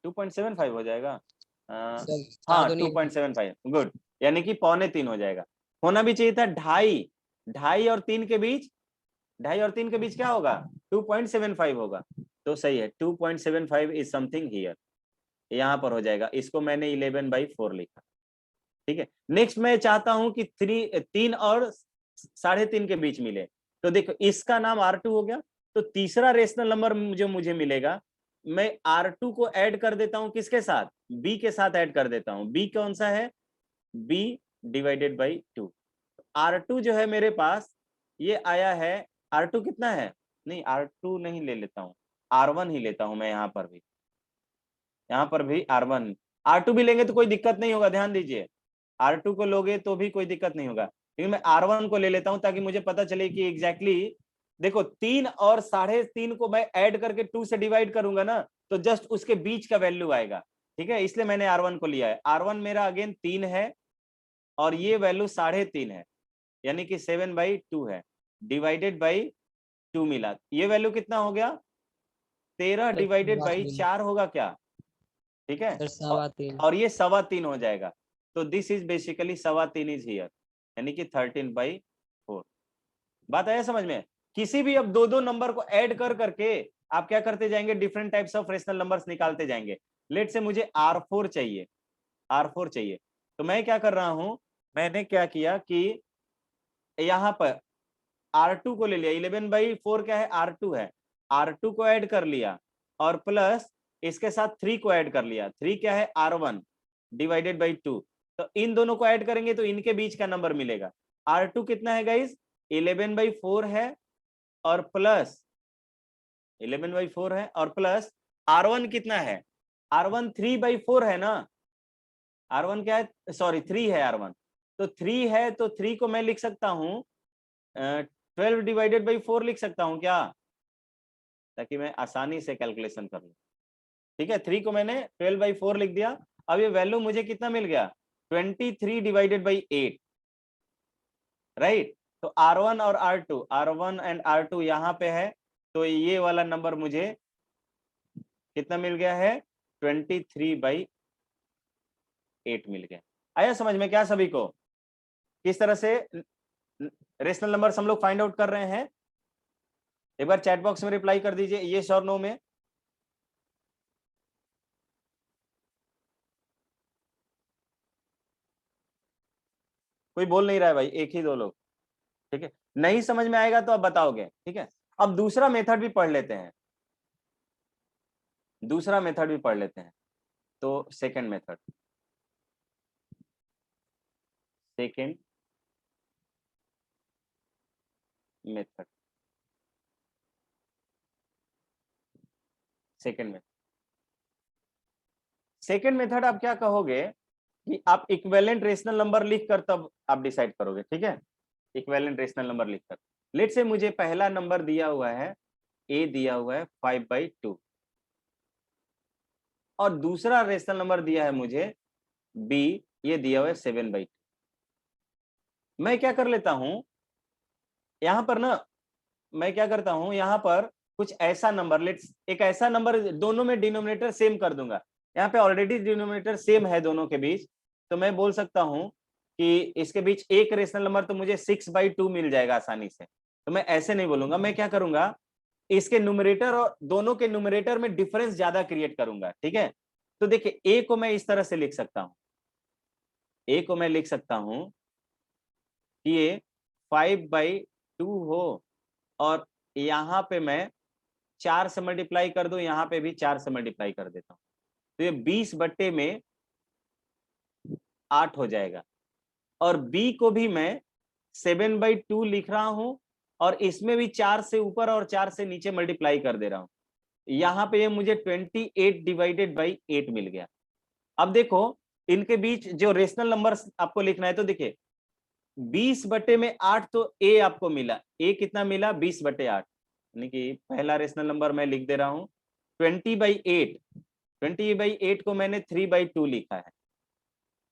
2.75 हो जाएगा। सर, हाँ 4 दूनी 2.75, गुड। यानी कि 2.25 हो जाएगा। होना भी चाहिए था 2.5, 2.5 और 3 के बीच, 2.5 और 3 के बीच क्या होगा? 2.75 होगा। तो सही है, 2.75 इज समथिंग हियर, यहाँ पर हो जाएगा। इसको मैंने 11/4 लिखा, ठीक है। नेक्स्ट मैं चाहता हूं कि 3 और 3.5 के बीच मिले। तो देखो इसका नाम R2 हो गया। तो तीसरा रेशनल नंबर जो मुझे मिलेगा, मैं R2 को ऐड कर देता हूं, किसके साथ? B के साथ ऐड कर देता हूं। B कौन सा है? B divided by 2। R2 जो है मेरे पास ये आया है, R2 कितना है? नहीं R2 नहीं ले लेता हूं, R1 ही लेता हूं मैं। यहाँ पर भी R1, R2 भी लेंगे तो कोई दिक्कत नहीं होगा, ध्यान दीजिए। R2 को लोगे तो भी कोई दिक्कत नहीं होगा, लेकिन मैं R1 को ले लेता हूं ताकि मुझे पता चले कि एग्जैक्टली देखो 3 और 3.5 को मैं ऐड करके 2 से डिवाइड करूंगा ना, तो जस्ट उसके बीच का वैल्यू आएगा, ठीक है। इसलिए मैंने R1 को लिया है। R1 मेरा अगेन 3 है और ये वैल्यू 3.5 है, यानी कि 7/2 है, डिवाइडेड बाई 2 मिला। ये वैल्यू कितना हो गया? 13 डिवाइडेड बाई 4 होगा क्या? ठीक है। सर, और 3.25 और ये 3.25 हो जाएगा। तो this is basically 3.25 is here, यानी कि 13/4। बात आया समझ में? किसी भी अब दो नंबर को ऐड कर करके आप क्या करते जाएंगे? Different types of rational numbers निकालते जाएंगे। लेट से मुझे R4 चाहिए, R4 चाहिए। तो मैं क्या कर रहा हूं, मैंने क्या किया कि यहां पर R2 को ले लिया। 11/4 क्या है? R2 है। R2 को ऐड कर लिया और प्लस इसके साथ 3 को ऐड कर लिया। 3 क्या है? R1 divided by 2। तो इन दोनों को ऐड करेंगे तो इनके बीच का नंबर मिलेगा। R2 कितना है गाइस? 11/4 है और प्लस 11/4 है और प्लस R1 कितना है? R1 3/4 है ना। R1 क्या है? सॉरी 3 है R1। तो 3 है तो 3 को मैं लिख सकता हूं 12 डिवाइडेड बाई 4 लिख सकता हूं क्या, ताकि मैं आसानी से कैलकुलेशन कर लूं। ठीक है, 3 को मैंने 12/4 लिख दिया। अब ये वैल्यू मुझे कितना मिल गया? 23 डिवाइडेड बाई 8, राइट। तो R1 और R2, R1 एंड R2 यहाँ पे है, तो ये वाला नंबर मुझे कितना मिल गया है? 23/8 मिल गया। आया समझ में क्या सभी को? किस तरह से रेशनल नंबर हम लोग फाइंड आउट कर रहे हैं, एक बार चैट बॉक्स में रिप्लाई कर दीजिए यस और नो में। कोई बोल नहीं रहा है भाई, एक ही दो लोग, ठीक है। नहीं समझ में आएगा तो आप बताओगे, ठीक है। अब दूसरा मेथड भी पढ़ लेते हैं, दूसरा मेथड भी पढ़ लेते हैं। तो second method, second method, second method, second method आप क्या कहोगे कि आप इक्विवेलेंट रेशनल नंबर लिखकर तब आप डिसाइड करोगे, ठीक है। इक्विवेलेंट रेशनल नंबर लिखकर, लेट से मुझे पहला नंबर दिया हुआ है ए, दिया हुआ है 5/2, और दूसरा रेशनल नंबर दिया है मुझे बी, ये दिया हुआ है 7/2। मैं क्या कर लेता हूं यहां पर ना, मैं क्या करता हूं यहां पर कुछ ऐसा नंबर, लेट्स एक ऐसा नंबर, दोनों में डिनोमिनेटर सेम कर दूंगा। यहाँ पे ऑलरेडी डिनोमिनेटर सेम है दोनों के बीच, तो मैं बोल सकता हूं कि इसके बीच एक रेशनल नंबर तो मुझे 6/2 मिल जाएगा आसानी से। तो मैं ऐसे नहीं बोलूंगा, मैं क्या करूंगा, इसके न्यूमरेटर और दोनों के न्यूमरेटर में डिफरेंस ज्यादा क्रिएट करूंगा, ठीक है। तो देखिए ए को मैं इस तरह से लिख सकता हूं, ए को मैं लिख सकता हूं कि ये 5/2 हो, और यहाँ पे मैं 4 से मल्टीप्लाई कर दूं, यहाँ पे भी 4 से मल्टीप्लाई कर देता हूं, तो ये 20/8 हो जाएगा। और बी को भी मैं 7/2 लिख रहा हूं, और इसमें भी 4 से ऊपर और 4 से नीचे मल्टीप्लाई कर दे रहा हूं। यहाँ पे ये मुझे 28/8 मिल गया। अब देखो इनके बीच जो रेशनल नंबर्स आपको लिखना है, तो देखिए 20/8 तो ए आपको मिला, ए कितना मिला 20/8, यानी कि पहला रेशनल नंबर मैं लिख दे रहा हूं 20/8। 20/8 को मैंने 3/2 लिखा है,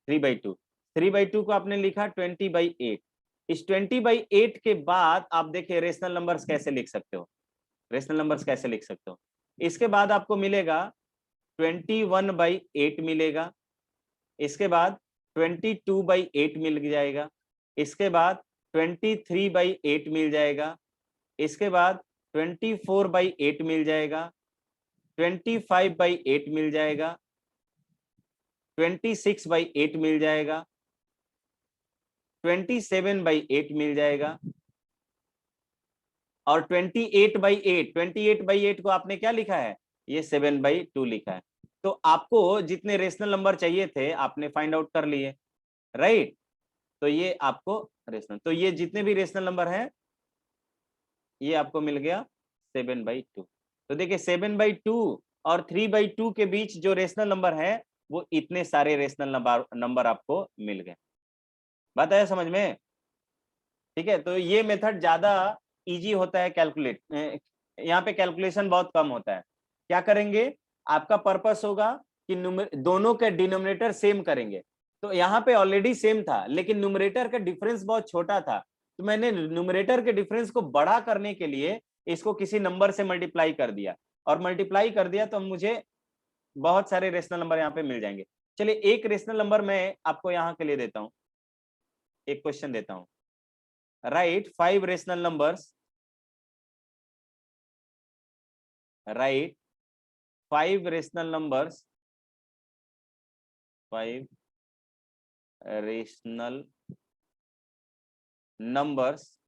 3/2, 3/2 को आपने लिखा 20/8। इस 20/8 के बाद आप देखिए रेशनल नंबर्स कैसे लिख सकते हो, रेशनल नंबर्स कैसे लिख सकते हो। इसके बाद आपको मिलेगा 21/8 मिलेगा, इसके बाद 22/8 मिल जाएगा, इसके बाद 23/8 मिल जाएगा, इसके बाद 24/8 मिल जाएगा, 25/8 मिल जाएगा, 26/8 मिल जाएगा, 27/8 मिल जाएगा, और 28/8 को आपने क्या लिखा है, ये 7/2 लिखा है। तो आपको जितने रेशनल नंबर चाहिए थे आपने फाइंड आउट कर लिए, राइट। तो ये आपको रेशनल, तो ये जितने भी रेशनल नंबर हैं ये आपको मिल गया 7/2। तो देखिए 7/2 और 3/2 के बीच जो रेशनल नंबर है वो इतने सारे रेशनल नंबर आपको मिल गए। बात आया समझ में, ठीक है। तो ये मेथड ज्यादा इजी होता है कैलकुलेट, यहाँ पे कैलकुलेशन बहुत कम होता है। क्या करेंगे, आपका पर्पस होगा कि दोनों के डिनोमिनेटर सेम करेंगे। तो यहाँ पे ऑलरेडी सेम था लेकिन न्यूमरेटर का डिफरेंस बहुत छोटा था, तो मैंने न्यूमरेटर के डिफरेंस को बड़ा करने के लिए इसको किसी नंबर से मल्टीप्लाई कर दिया, और मल्टीप्लाई कर दिया तो मुझे बहुत सारे रेशनल नंबर यहाँ पे मिल जाएंगे। चलिए एक रेशनल नंबर मैं आपको यहाँ के लिए देता हूँ, एक क्वेश्चन देता हूँ। Write 5 rational numbers. Write 5 rational numbers. 5 rational numbers.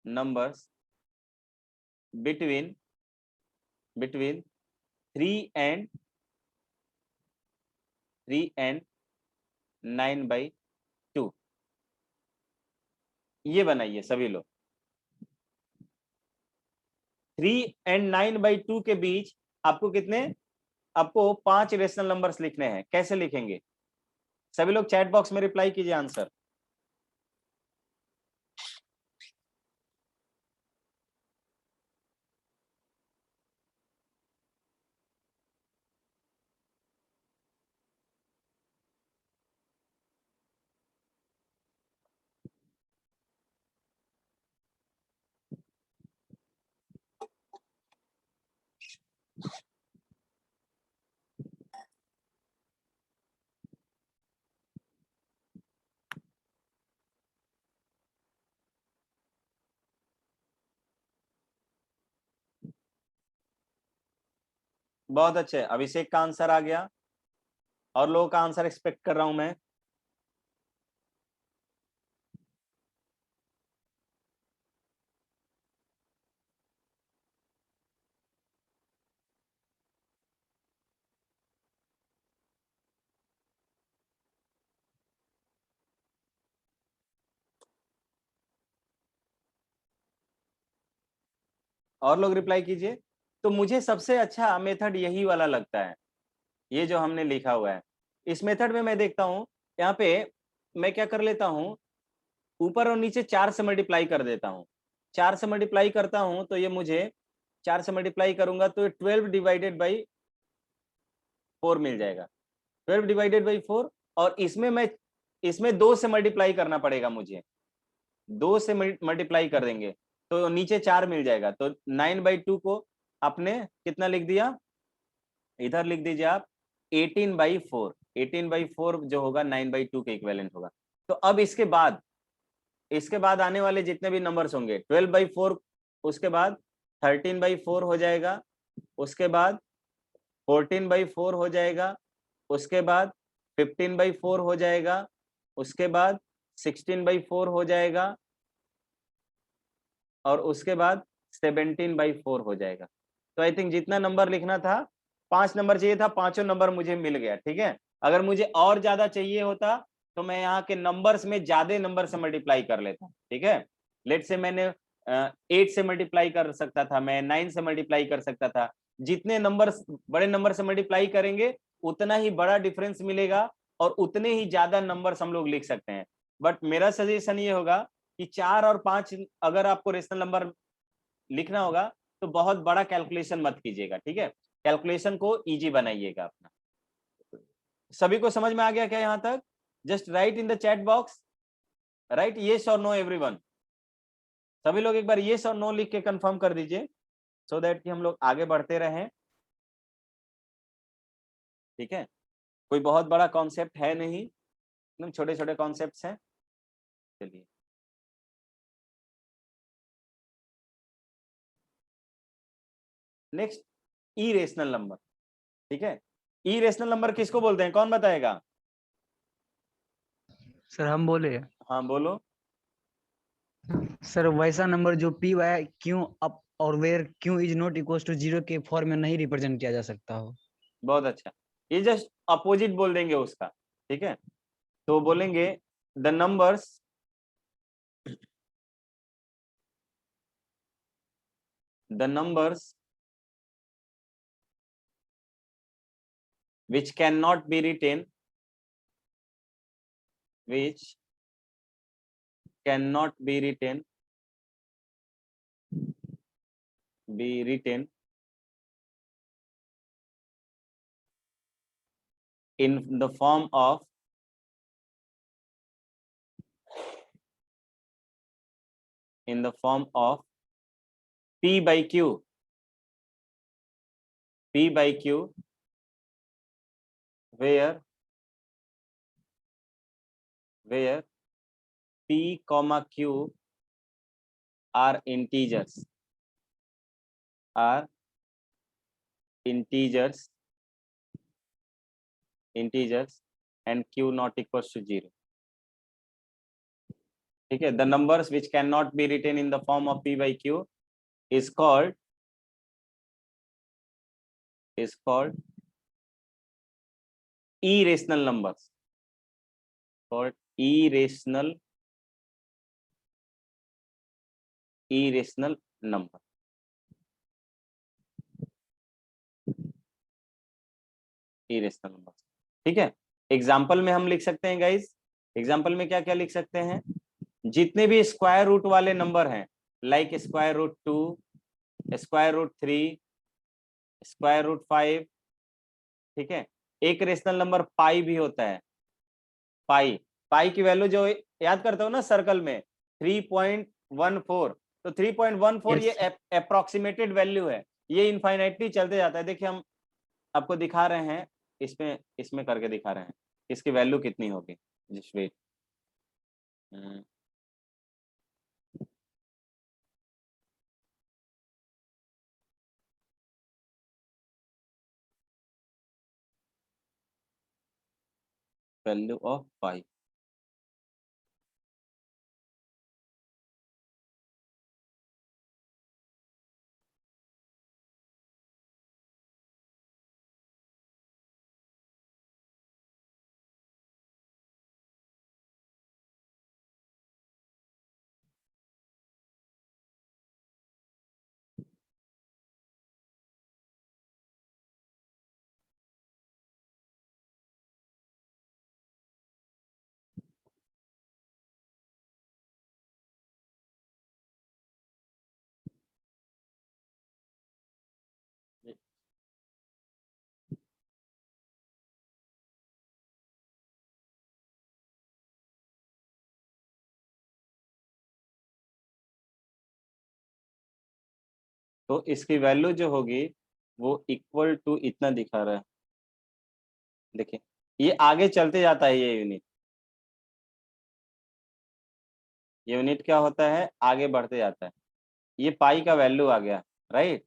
Numbers between 3 and 9/2। ये बनाइए सभी लोग। 3 and 9/2 के बीच आपको कितने, आपको 5 रेशनल नंबर्स लिखने हैं। कैसे लिखेंगे, सभी लोग चैट बॉक्स में रिप्लाई कीजिए आंसर। बहुत अच्छे, अभिषेक का आंसर आ गया। और लोगों का आंसर एक्सपेक्ट कर रहा हूं मैं। और लोग रिप्लाई कीजिए। तो मुझे सबसे अच्छा मेथड यही वाला लगता है, ये जो हमने लिखा हुआ है। इस मेथड में मैं देखता हूं, यहाँ पे मैं क्या कर लेता हूं, ऊपर और नीचे 4 से मल्टीप्लाई कर देता हूं। 4 से मल्टीप्लाई करता हूं तो ये मुझे 4 से मल्टीप्लाई करूंगा तो ये 12 डिवाइडेड बाई 4 मिल जाएगा। 12 डिवाइडेड बाई 4, और इसमें 2 से मल्टीप्लाई करना पड़ेगा मुझे। 2 से मल्टीप्लाई कर देंगे तो नीचे 4 मिल जाएगा। तो 9/2 को आपने कितना लिख दिया, इधर लिख दीजिए आप 18/4। 18/4 जो होगा 9/2 के इक्विवेलेंट होगा। तो अब इसके बाद आने वाले जितने भी नंबर्स होंगे 12/4, उसके बाद 13/4 हो जाएगा, उसके बाद 14/4 हो जाएगा, उसके बाद 15/4 हो जाएगा, उसके बाद 16/4 हो जाएगा, और उसके बाद 17/4 हो जाएगा। तो आई थिंक जितना नंबर लिखना था, 5 नंबर चाहिए था, पांचों नंबर मुझे मिल गया। ठीक है, अगर मुझे और ज्यादा चाहिए होता तो मैं यहाँ के नंबर्स में ज्यादा नंबर से मल्टीप्लाई कर लेता। ठीक है, लेट से मैंने 8 से मल्टीप्लाई कर सकता था, मैं 9 से मल्टीप्लाई कर सकता था। जितने नंबर बड़े नंबर से मल्टीप्लाई करेंगे उतना ही बड़ा डिफरेंस मिलेगा और उतने ही ज्यादा नंबर्स हम लोग लिख सकते हैं। बट मेरा सजेशन ये होगा कि 4 और 5 अगर आपको रेशनल नंबर लिखना होगा तो बहुत बड़ा कैलकुलेशन मत कीजिएगा। ठीक है, कैलकुलेशन को इजी बनाइएगा अपना। सभी को समझ में आ गया क्या यहां तक? Just right in the chat box, right yes और नो एवरीवन। सभी लोग एक बार येस और नो लिख के कंफर्म कर दीजिए, सो दैट कि हम लोग आगे बढ़ते रहें। ठीक है, कोई बहुत बड़ा कॉन्सेप्ट है नहीं, एकदम छोटे छोटे कॉन्सेप्ट्स हैं। चलिए, नेक्स्ट इरेशनल नंबर। ठीक है, इरेशनल नंबर किसको बोलते हैं, कौन बताएगा? सर हम बोले, हाँ बोलो। सर वैसा नंबर जो पी वाई क्यू अप और where q is not equal to 0 के फॉर्म में नहीं रिप्रेजेंट किया जा सकता हो। बहुत अच्छा, ये जस्ट अपोजिट बोल देंगे उसका। ठीक है, तो बोलेंगे the numbers which cannot be written in the form of p by q, where p comma q are integers and q not equals to 0. ठीक है, the numbers which cannot be written in the form of p by q is called irrational numbers, called irrational number. irrational numbers, ठीक है। Example में हम लिख सकते हैं guys, example में क्या क्या लिख सकते हैं, जितने भी स्क्वायर रूट वाले नंबर हैं, लाइक √2, √3, √5। ठीक है, एक रेशनल नंबर पाई भी होता है। पाई की वैल्यू जो याद करते हो ना सर्कल में 3.14, तो 3.14 ये अप्रोक्सीमेटेड वैल्यू है, ये इनफाइनाइटली चलते जाता है। देखिए हम आपको दिखा रहे हैं, इसमें करके दिखा रहे हैं इसकी वैल्यू कितनी होगी। Just wait, value of 5। तो इसकी वैल्यू जो होगी वो इक्वल टू इतना दिखा रहा है, देखिए ये आगे चलते जाता है, ये यूनिट क्या होता है, आगे बढ़ते जाता है। ये पाई का वैल्यू आ गया, राइट,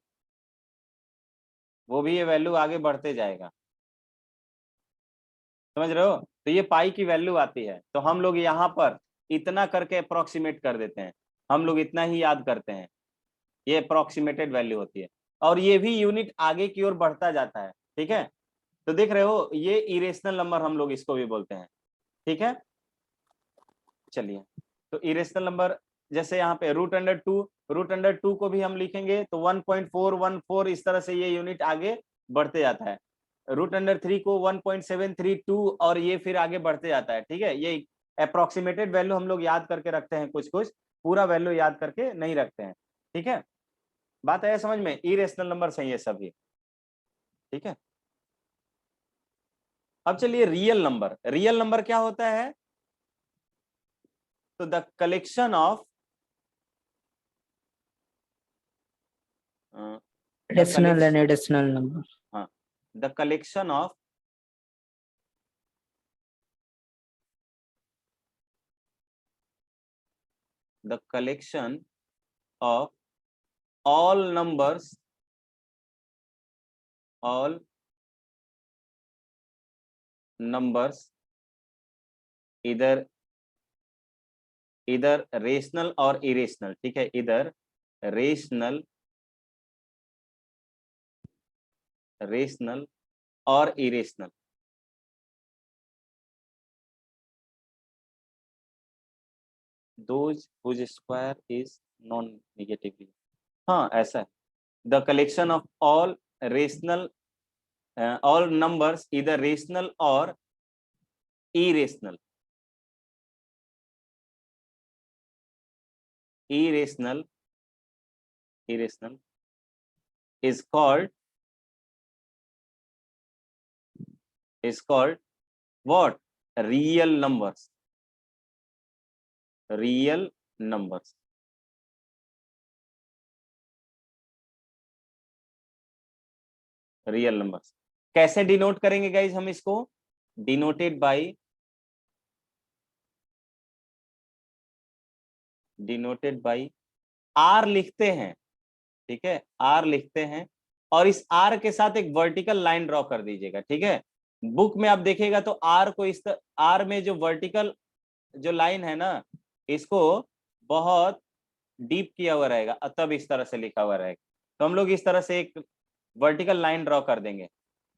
वो भी ये वैल्यू आगे बढ़ते जाएगा, समझ रहे हो। तो ये पाई की वैल्यू आती है, तो हम लोग यहाँ पर इतना करके अप्रोक्सीमेट कर देते हैं, हम लोग इतना ही याद करते हैं, ये अप्रोक्सीमेटेड वैल्यू होती है। और ये भी यूनिट आगे की ओर बढ़ता जाता है, ठीक है। तो देख रहे हो, ये इरेशनल नंबर हम लोग इसको भी बोलते हैं, ठीक है। चलिए, तो इरेशनल नंबर जैसे यहाँ पे √2 को भी हम लिखेंगे तो 1.414 इस तरह से ये यूनिट आगे बढ़ते जाता है। √3 को 1.732 और ये फिर आगे बढ़ते जाता है, ठीक है। ये अप्रोक्सीमेटेड वैल्यू हम लोग याद करके रखते हैं, कुछ कुछ पूरा वैल्यू याद करके नहीं रखते हैं, ठीक है। बात है समझ में, इरेशनल नंबर सही है सभी, ठीक है। अब चलिए रियल नंबर क्या होता है, तो the collection of Rational and additional number. हाँ, the collection of all numbers इधर रेशनल और इरेशनल, ठीक है, इधर रेशनल और irrational, those whose square is non-negative, हाँ ऐसा है। The collection of all rational all numbers either rational or irrational is called what, real numbers, real numbers कैसे डिनोट करेंगे गाइज हम इसको, डिनोटेड बाई आर लिखते हैं, ठीक है, आर लिखते हैं और इस आर के साथ एक वर्टिकल लाइन ड्रॉ कर दीजिएगा, ठीक है। बुक में आप देखिएगा तो आर को इस आर में जो वर्टिकल जो लाइन है ना, इसको बहुत डीप किया हुआ रहेगा, तब इस तरह से लिखा हुआ रहेगा। तो हम लोग इस तरह से एक वर्टिकल लाइन ड्रॉ कर देंगे,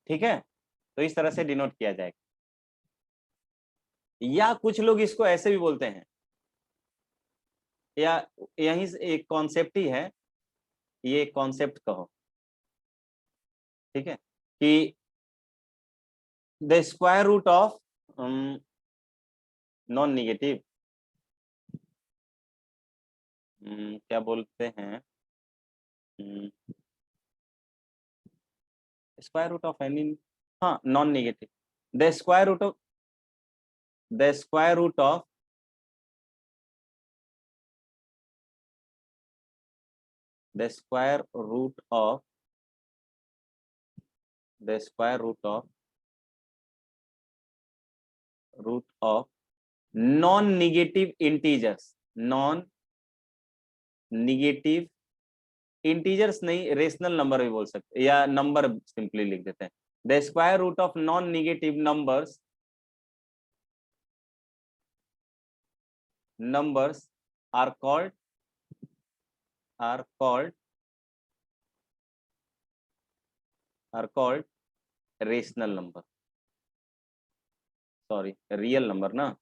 ठीक है। तो इस तरह से डिनोट किया जाएगा, या कुछ लोग इसको ऐसे भी बोलते हैं, या यहीं से एक कॉन्सेप्ट ही है, ये कॉन्सेप्ट कहो, ठीक है, कि the square root of non negative, क्या बोलते हैं, स्क्वायर रूट ऑफ एनी, हाँ non negative, the square root of the square root of non-negative integers, non-negative integers नहीं, रेशनल नंबर भी बोल सकते या नंबर सिंपली लिख देते हैं, the square root of non negative numbers numbers are called rational number, sorry real number ना,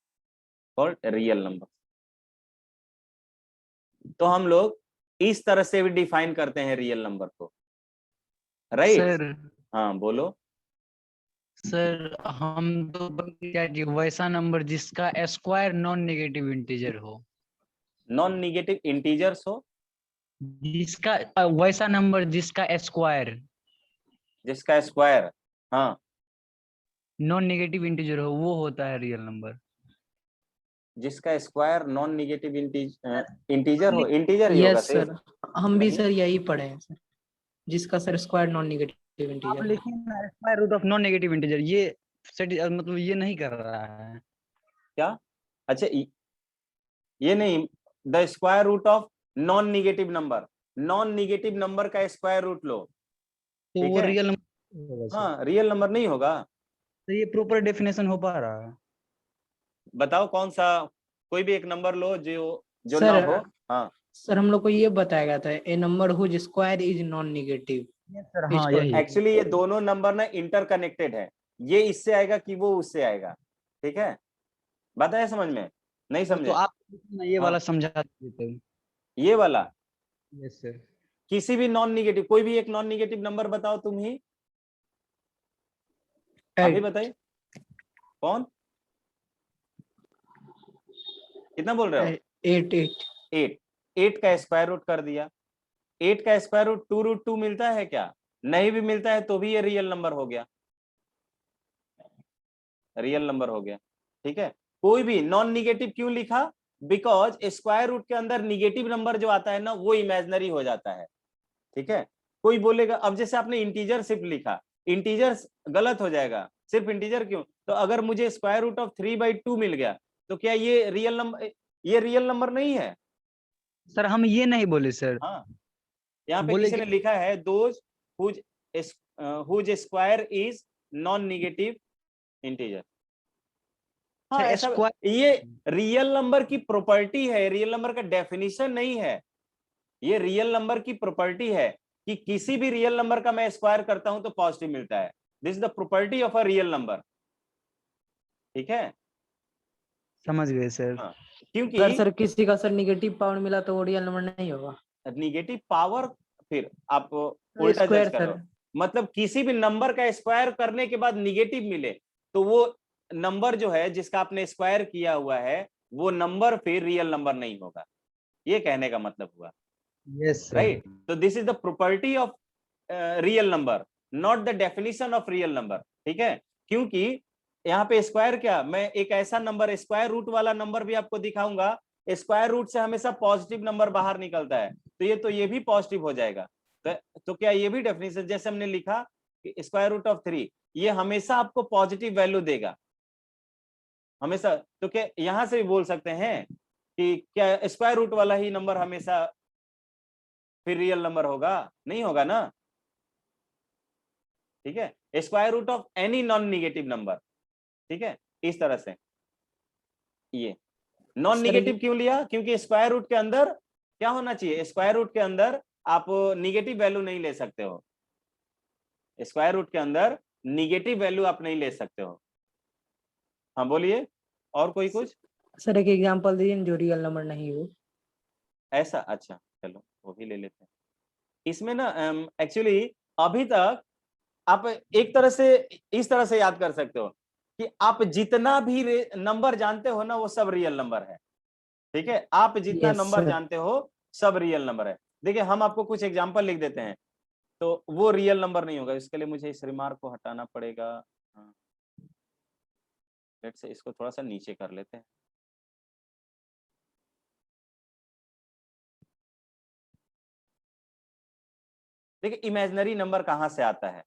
called real number। तो हम लोग इस तरह से भी डिफाइन करते हैं रियल नंबर को, राइट? सर हाँ बोलो। सर हम तो क्या कि वैसा नंबर जिसका स्क्वायर नॉन नेगेटिव इंटीजर हो, नॉन नेगेटिव इंटीजर्स हो, जिसका वैसा नंबर जिसका स्क्वायर जिसका स्क्वायर हाँ नॉन नेगेटिव इंटीजर हो, वो होता है रियल नंबर। जिसका स्क्वायर नॉन नेगेटिव इंटीजर हो, इंटीजर ही होगा यस सर। सर, हम भी नहीं? सर यही पढ़े हैं सर, जिसका सर स्क्वायर नॉन नेगेटिव आप इंटीजर। लिखिए ना square root of non negative integer, ये मतलब ये नहीं कर रहा है। क्या? अच्छा ये नहीं, the square root of non negative number, non negative number का स्क्वायर रूट लो, तो ठीक वो है? रियल नंबर होगा सर। हाँ रियल नंबर नहीं होगा। तो ये प्रॉपर डेफिनेशन हो पा रहा है? बताओ कौन सा, कोई भी एक नंबर लो जो ना सर हो। हाँ सर हम लोग को ये बताया गया था, a number whose square is non negative. Yes sir, हाँ यही। एक्चुअली ये दोनों नंबर ना इंटरकनेक्टेड है, ये इससे आएगा कि वो उससे आएगा, ठीक है? बात है समझ में? नहीं तो समझे? आप ये हाँ। वाला समझा देते। ये वाला यस सर। किसी भी नॉन निगेटिव, कोई भी एक नॉन निगेटिव नंबर बताओ तुम ही, अभी बताइए कौन, कितना बोल रहे हो? 8 8, 8 का स्क्वायर रूट कर दिया, 8 का स्क्वायर रूट 2√2 मिलता है क्या? नहीं भी मिलता है तो भी ये रियल नंबर हो गया, रियल नंबर हो गया, ठीक है? कोई भी नॉन निगेटिव क्यों लिखा? बिकॉज स्क्वायर रूट के अंदर निगेटिव नंबर जो आता है ना वो इमेजिनरी हो जाता है, ठीक है? कोई बोलेगा, अब जैसे आपने इंटीजर सिर्फ लिखा, इंटीजर गलत हो जाएगा, सिर्फ इंटीजर क्यों? तो अगर मुझे स्क्वायर रूट ऑफ 3/2 मिल गया तो क्या ये रियल नंबर, ये रियल नंबर नहीं है? सर हम ये नहीं बोले सर, हाँ यहाँ पे बोले किसी कि ने लिखा है those whose square is non negative integer. हाँ सर ऐसा, स्क्वायर। ये रियल नंबर की प्रॉपर्टी है, रियल नंबर का डेफिनेशन नहीं है, ये रियल नंबर की प्रॉपर्टी है कि किसी भी रियल नंबर का मैं स्क्वायर करता हूं तो पॉजिटिव मिलता है। This is the property of a real number, ठीक है? समझ गए सर। हाँ क्योंकि अगर सर किसी का सर निगेटिव पावर मिला तो वो रियल नंबर नहीं होगा। निगेटिव पावर, फिर आप उल्टा जज स्क्वायर कर रहे सर, हो, मतलब किसी भी नंबर का स्क्वायर करने के बाद निगेटिव मिले तो वो नंबर जो है जिसका आपने स्क्वायर किया हुआ है वो नंबर फिर रियल नंबर नहीं होगा, ये कहने का मतलब हुआ, यस सर। राइट? तो this is the property of real number, not the definition of real number, ठीक है? क्योंकि यहाँ पे स्क्वायर क्या, मैं एक ऐसा नंबर स्क्वायर रूट वाला नंबर भी आपको दिखाऊंगा, स्क्वायर रूट से हमेशा पॉजिटिव नंबर बाहर निकलता है, तो ये भी पॉजिटिव हो जाएगा। तो क्या ये भी डेफिनेशन, जैसे हमने लिखा कि स्क्वायर रूट ऑफ 3, ये हमेशा आपको पॉजिटिव वैल्यू देगा हमेशा। तो क्या यहां से भी बोल सकते हैं कि क्या स्क्वायर रूट वाला ही नंबर हमेशा फिर रियल नंबर होगा? नहीं होगा ना, ठीक है? Square root of any non negative number, ठीक है? इस तरह से ये नॉन सर निगेटिव क्यों लिया? क्योंकि स्क्वायर रूट के अंदर क्या होना चाहिए, स्क्वायर रूट के अंदर आप निगेटिव वैल्यू नहीं ले सकते हो, स्क्वायर रूट के अंदर निगेटिव वैल्यू आप नहीं ले सकते हो। हाँ बोलिए, और कोई कुछ सर एक एग्जांपल दीजिए जो रियल नंबर नहीं हो। ऐसा? अच्छा चलो वो भी ले लेते हैं। इसमें ना एक्चुअली अभी तक आप एक तरह से इस तरह से याद कर सकते हो कि आप जितना भी नंबर जानते हो ना वो सब रियल नंबर है, ठीक है? आप जितना यस नंबर सर, जानते हो सब रियल नंबर है। देखिए हम आपको कुछ एग्जांपल लिख देते हैं तो वो रियल नंबर नहीं होगा, इसके लिए मुझे इस रिमार्क को हटाना पड़ेगा। हाँ, लेट्स से इसको थोड़ा सा नीचे कर लेते हैं। देखिए इमेजिनरी नंबर कहां से आता है,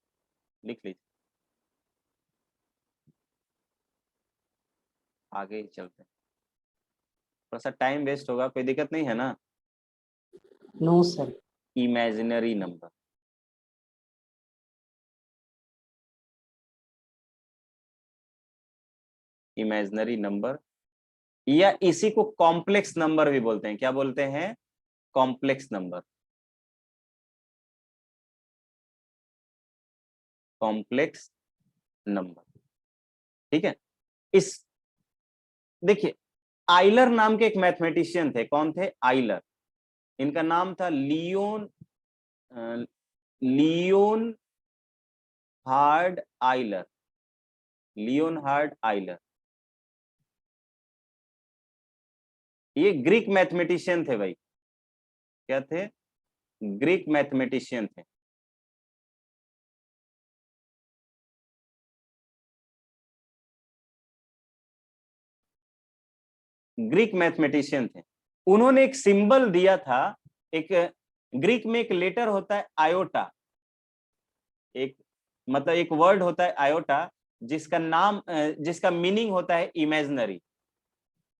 लिख लीजिए, आगे ही चलते हैं, थोड़ा सा टाइम वेस्ट होगा, कोई दिक्कत नहीं है ना? No sir. Imaginary number, imaginary number या इसी को कॉम्प्लेक्स नंबर भी बोलते हैं। क्या बोलते हैं? Complex number. कॉम्प्लेक्स नंबर, ठीक है। इस देखिए, आइलर नाम के एक मैथमेटिशियन थे। कौन थे? आइलर। इनका नाम था Leonhard Euler. Leonhard Euler, ये ग्रीक मैथमेटिशियन थे भाई। क्या थे? ग्रीक मैथमेटिशियन थे। ग्रीक मैथमेटिशियन थे। उन्होंने एक सिंबल दिया था। एक ग्रीक में एक लेटर होता है आयोटा, एक मतलब एक वर्ड होता है आयोटा, जिसका नाम जिसका मीनिंग होता है इमेजिनरी।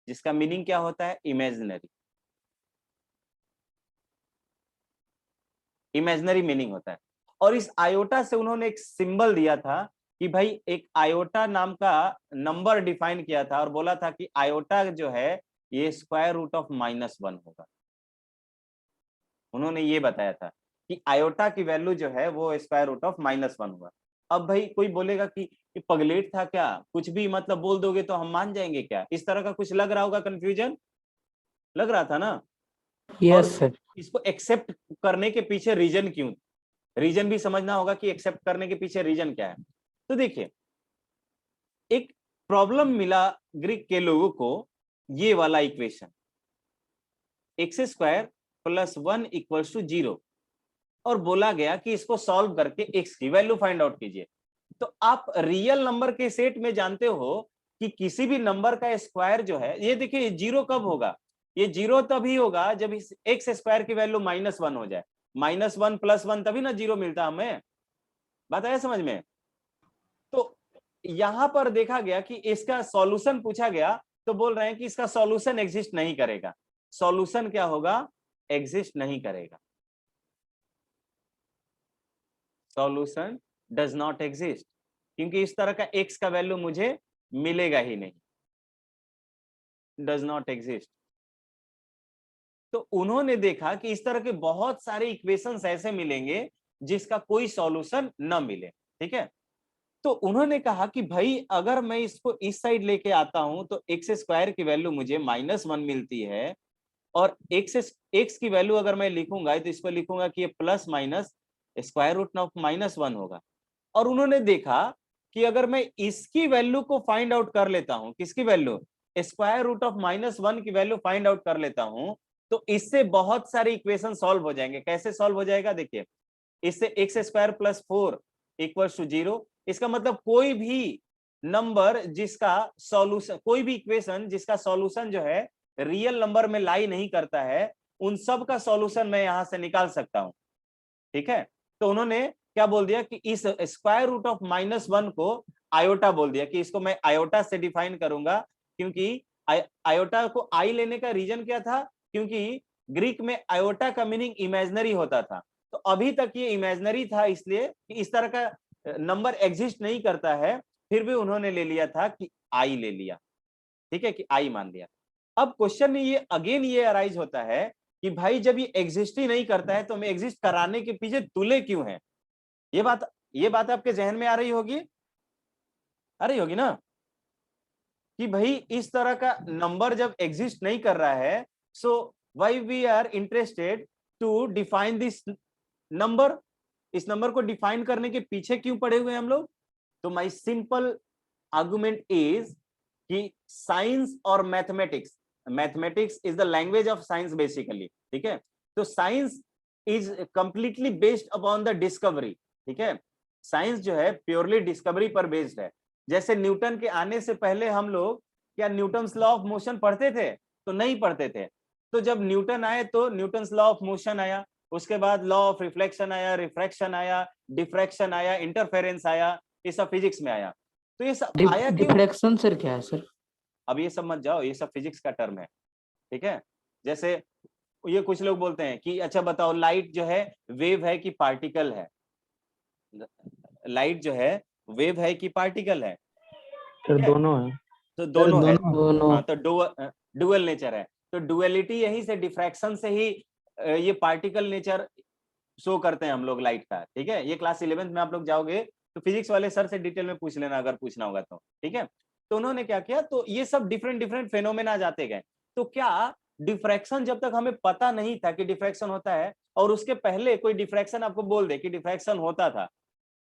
जिसका मीनिंग क्या होता है? इमेजिनरी। इमेजिनरी मीनिंग होता है। और इस आयोटा से उन्होंने एक सिंबल दिया था कि भाई एक आयोटा नाम का नंबर डिफाइन किया था और बोला था कि आयोटा जो है ये स्क्वायर रूट ऑफ -1 होगा। उन्होंने ये बताया था कि आयोटा की वैल्यू जो है वो स्क्वायर रूट ऑफ -1 होगा। अब भाई कोई बोलेगा कि पगलेट था क्या, कुछ भी मतलब बोल दोगे तो हम मान जाएंगे क्या? इस तरह का कुछ लग रहा होगा, कंफ्यूजन लग रहा था ना। यस और सर। इसको एक्सेप्ट करने के पीछे रीजन क्यों, रीजन भी समझना होगा कि एक्सेप्ट करने के पीछे रीजन क्या है। तो देखिए, एक प्रॉब्लम मिला ग्रीक के लोगों को, ये वाला इक्वेशन x² + 1 = 0, और बोला गया कि इसको सॉल्व करके x की वैल्यू फाइंड आउट कीजिए। तो आप रियल नंबर के सेट में जानते हो कि किसी भी नंबर का स्क्वायर जो है, ये देखिए जीरो कब होगा? ये जीरो तभी होगा जब इस x² की वैल्यू -1 हो जाए। -1 + 1 तभी ना जीरो मिलता हमें। बात आया समझ में? तो यहां पर देखा गया कि इसका सॉल्यूशन पूछा गया तो बोल रहे हैं कि इसका सॉल्यूशन एग्जिस्ट नहीं करेगा। सॉल्यूशन क्या होगा? एग्जिस्ट नहीं करेगा। सॉल्यूशन डज नॉट एग्जिस्ट, क्योंकि इस तरह का x का वैल्यू मुझे मिलेगा ही नहीं। Does not exist. तो उन्होंने देखा कि इस तरह के बहुत सारे इक्वेशंस ऐसे मिलेंगे जिसका कोई सॉल्यूशन न मिले, ठीक है। तो उन्होंने कहा कि भाई अगर मैं इसको इस साइड लेके आता हूं तो x² की वैल्यू मुझे -1 मिलती है, और x की वैल्यू अगर मैं लिखूंगा तो इसको लिखूंगा कि ये plus minus square root of -1 होगा। और उन्होंने देखा कि अगर मैं इसकी वैल्यू को फाइंड आउट कर लेता हूं, किसकी वैल्यू? स्क्वायर रूट ऑफ -1 की वैल्यू फाइंड आउट कर लेता हूं, तो इससे बहुत सारे इक्वेशन सॉल्व हो जाएंगे। कैसे सॉल्व हो जाएगा? देखिए, इससे x² + 4 = 0। इसका मतलब कोई भी नंबर जिसका सॉल्यूशन, कोई भी इक्वेशन जिसका सॉल्यूशन जो है रियल नंबर में लाई नहीं करता है, उन सब का सॉल्यूशन मैं यहां से निकाल सकता हूं, ठीक है। तो उन्होंने क्या बोल दिया कि इस स्क्वायर रूट ऑफ -1 को आयोटा बोल दिया, कि इसको मैं आयोटा से डिफाइन करूंगा। क्योंकि आयोटा को आई लेने का रीजन क्या था? क्योंकि ग्रीक में आयोटा का मीनिंग इमेजिनरी होता था। तो अभी तक ये इमेजिनरी था, इसलिए कि इस तरह का नंबर एग्जिस्ट नहीं करता है, फिर भी उन्होंने ले लिया था कि आई ले लिया, ठीक है, कि आई मान लिया। अब क्वेश्चन ये अगेन ये अराइज होता है कि भाई जब ये एग्जिस्ट ही नहीं करता है तो हमें एग्जिस्ट कराने के पीछे तुले क्यों हैं? ये बात आपके जहन में आ रही होगी, आ रही होगी ना, कि भाई इस तरह का नंबर जब एग्जिस्ट नहीं कर रहा है, so why we are interested to define this number. इस नंबर को डिफाइन करने के पीछे क्यों पड़े हुए हैं हम लोग? तो माय सिंपल आर्गुमेंट इज कि साइंस और mathematics, mathematics is the language of science basically, ठीक है। तो science is completely based upon the discovery, ठीक है। साइंस जो है प्योरली डिस्कवरी पर बेस्ड है। जैसे न्यूटन के आने से पहले हम लोग क्या न्यूटन्स लॉ ऑफ मोशन पढ़ते थे? तो नहीं पढ़ते थे। तो जब न्यूटन आए तो न्यूटन्स लॉ ऑफ मोशन आया, उसके बाद लॉ ऑफ रिफ्लेक्शन आया, रिफ्रैक्शन आया, डिफ्रैक्शन आया, इंटरफेरेंस आया, ये सब फिजिक्स में आया। तो ये सब आया क्यों? डिफ्रैक्शन सर क्या है सर? अब ये सब मत जाओ, ये सब फिजिक्स का टर्म है, ठीक है। जैसे ये कुछ लोग बोलते हैं कि अच्छा बताओ, लाइट जो है वेव है कि पार्टिकल है? लाइट जो है वेव है कि पार्टिकल है? सर दोनों है। तो दोनों है। दोनों हाँ, तो डुअल नेचर है। तो डुअलिटी यही से, डिफ्रैक्शन से ही ये पार्टिकल नेचर शो करते हैं हम लोग लाइट का। ठीक है, ये क्लास 11th में आप लोग जाओगे तो फिजिक्स वाले सर से डिटेल में पूछ लेना अगर पूछना होगा तो। ठीक है, तो उन्होंने क्या किया, तो ये सब डिफरेंट डिफरेंट फेनोमेना जाते गए। तो क्या डिफ्रैक्शन, जब तक हमें पता नहीं था कि डिफ्रैक्शन होता है, और उसके पहले कोई डिफ्रैक्शन आपको बोल दे कि डिफ्रैक्शन होता था,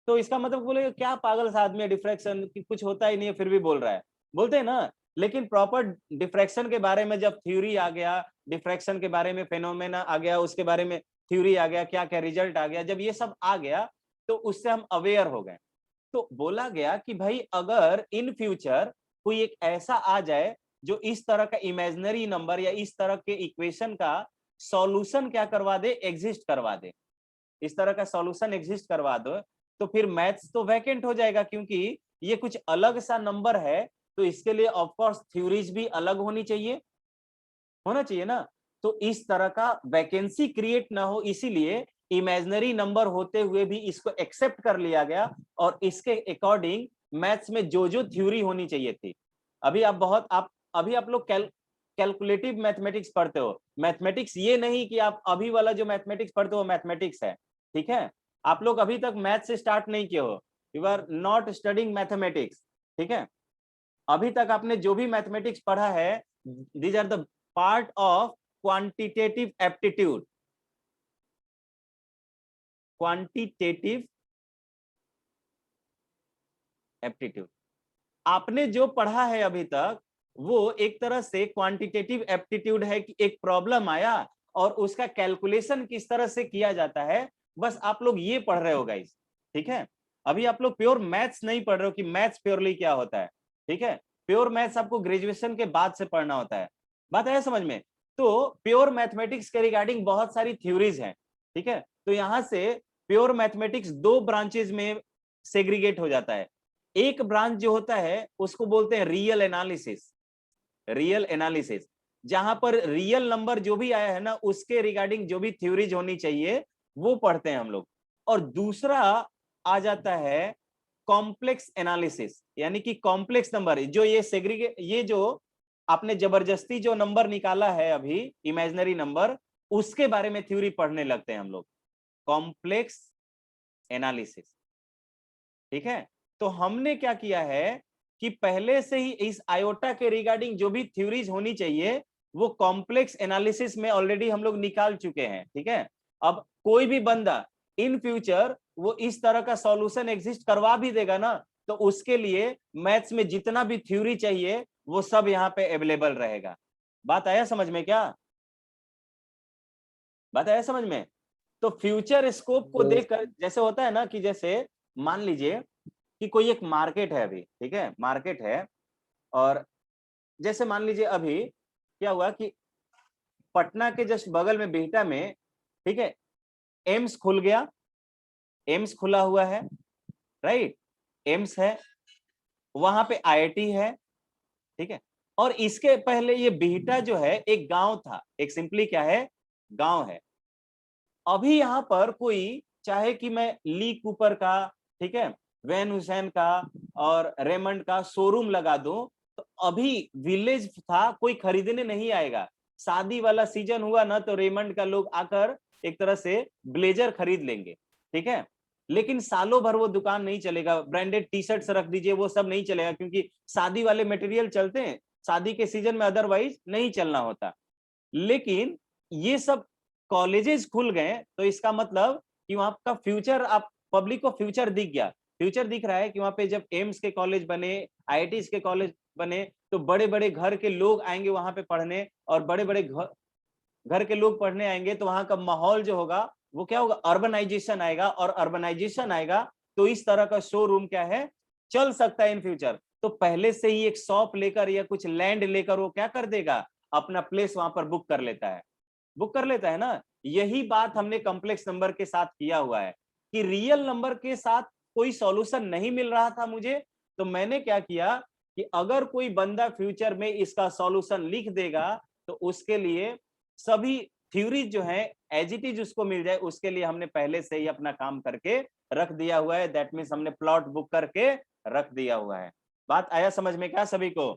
तो इसका मतलब बोले क्या पागल सा आदमी है, डिफ्रैक्शन की कुछ होता ही नहीं है फिर भी बोल रहा है, बोलते हैं ना। लेकिन प्रॉपर डिफ्रैक्शन के बारे में जब थ्योरी आ गया, डिफ्रैक्शन के बारे में फेनोमेना आ गया, उसके बारे में थ्योरी आ गया, क्या क्या रिजल्ट आ गया, जब ये सब आ गया तो उससे हम अवेयर हो गए। तो बोला गया कि भाई अगर इन फ्यूचर कोई एक ऐसा आ जाए जो इस तरह का इमेजिनरी नंबर या इस तरह के इक्वेशन का सॉल्यूशन क्या करवा दे, एग्जिस्ट करवा दे, इस तरह का सॉल्यूशन एग्जिस्ट करवा दो, तो फिर मैथ्स तो वैकेंट हो जाएगा, क्योंकि ये कुछ अलग सा नंबर है। तो इसके लिए ऑफ कोर्स थ्योरीज भी अलग होनी चाहिए, होना चाहिए ना। तो इस तरह का वैकेंसी क्रिएट ना हो, इसीलिए इमेजिनरी नंबर होते हुए भी इसको एक्सेप्ट कर लिया गया, और इसके अकॉर्डिंग मैथ्स में जो जो थ्योरी होनी चाहिए थी। अभी आप लोग कैलकुलेटिव मैथमेटिक्स पढ़ते हो। मैथमेटिक्स ये नहीं कि आप अभी वाला जो मैथमेटिक्स पढ़ते हो मैथमेटिक्स है। ठीक है, आप लोग अभी तक मैथ से स्टार्ट नहीं किए हो, you are not studying mathematics. ठीक है, अभी तक आपने जो भी मैथमेटिक्स पढ़ा है, these are the part of quantitative aptitude. Quantitative aptitude आपने जो पढ़ा है अभी तक, वो एक तरह से क्वांटिटेटिव एप्टीट्यूड है कि एक प्रॉब्लम आया और उसका कैलकुलेशन किस तरह से किया जाता है, बस आप लोग ये पढ़ रहे हो गाइस। ठीक है, अभी आप लोग प्योर मैथ्स नहीं पढ़ रहे हो कि मैथ्स प्योरली क्या होता है। ठीक है, प्योर मैथ्स आपको ग्रेजुएशन के बाद से पढ़ना होता है। बात है समझ में। तो प्योर मैथमेटिक्स के रिगार्डिंग बहुत सारी थ्योरीज हैं। ठीक है, तो यहां से प्योर मैथमेटिक्स दो ब्रांचेज में सेग्रीगेट हो जाता है। एक ब्रांच जो होता है उसको बोलते हैं रियल एनालिसिस। रियल एनालिसिस, जहां पर रियल नंबर जो भी आया है ना, उसके रिगार्डिंग जो भी थ्योरीज होनी चाहिए वो पढ़ते हैं हम लोग। और दूसरा आ जाता है कॉम्प्लेक्स एनालिसिस, यानी कि कॉम्प्लेक्स नंबर, जो ये जो आपने जबरदस्ती जो नंबर निकाला है अभी, इमेजिनरी नंबर, उसके बारे में थ्योरी पढ़ने लगते हैं हम लोग, कॉम्प्लेक्स एनालिसिस। ठीक है, तो हमने क्या किया है कि पहले से ही इस आयोटा के रिगार्डिंग जो भी थ्योरीज होनी चाहिए वो कॉम्प्लेक्स एनालिसिस में ऑलरेडी हम लोग निकाल चुके हैं। ठीक है, अब कोई भी बंदा इन फ्यूचर वो इस तरह का सॉल्यूशन एग्जिस्ट करवा भी देगा ना, तो उसके लिए मैथ्स में जितना भी थ्योरी चाहिए वो सब यहाँ पे अवेलेबल रहेगा। बात आया समझ में? क्या बात आया समझ में? तो फ्यूचर स्कोप को देखकर, जैसे होता है ना कि जैसे मान लीजिए कि कोई एक मार्केट है अभी, ठीक है, मार्केट है, और जैसे मान लीजिए अभी क्या हुआ कि पटना के जस्ट बगल में बिहटा में, ठीक है, एम्स खुल गया, एम्स खुला हुआ है, राइट, एम्स है, वहां पे आईआईटी है। ठीक है, और इसके पहले ये बिहटा जो है एक गांव था, एक सिंपली क्या है, गांव है। अभी यहां पर कोई चाहे कि मैं ली कूपर का, ठीक है, वैन हुसैन का और रेमंड का शोरूम लगा दूं, तो अभी विलेज था, कोई खरीदने नहीं आएगा। शादी वाला सीजन हुआ ना तो रेमंड का लोग आकर एक तरह से ब्लेजर खरीद लेंगे। ठीक है, लेकिन सालों भर वो दुकान नहीं चलेगा। ब्रांडेड टी शर्ट्स रख दीजिए, वो सब नहीं चलेगा, क्योंकि शादी वाले मटेरियल चलते हैं शादी के सीजन में, अदरवाइज नहीं चलना होता। लेकिन ये सब कॉलेजेस खुल गए तो इसका मतलब कि वहां का फ्यूचर, आप पब्लिक को फ्यूचर दिख गया, फ्यूचर दिख रहा है कि वहां पे जब एम्स के कॉलेज बने, आईआईटीज के कॉलेज बने, तो बड़े बड़े घर के लोग आएंगे वहां पे पढ़ने, और बड़े बड़े घर के लोग पढ़ने आएंगे, तो वहां का माहौल जो होगा वो क्या होगा, अर्बनाइजेशन आएगा, और अर्बनाइजेशन आएगा तो इस तरह का शोरूम क्या है, चल सकता है इन फ्यूचर। तो पहले से ही एक शॉप लेकर या कुछ लैंड लेकर वो क्या कर देगा, अपना प्लेस वहां पर बुक कर लेता है, बुक कर लेता है ना। यही बात हमने कॉम्प्लेक्स नंबर के साथ किया हुआ है कि रियल नंबर के साथ कोई सॉल्यूशन नहीं मिल रहा था मुझे, तो मैंने क्या किया कि अगर कोई बंदा फ्यूचर में इसका सॉल्यूशन लिख देगा तो उसके लिए सभी थ्योरीज जो है एज इट इज उसको मिल जाए, उसके लिए हमने पहले से ही अपना काम करके रख दिया हुआ है। दैट मीन्स हमने प्लॉट बुक करके रख दिया हुआ है। बात आया समझ में क्या सभी को?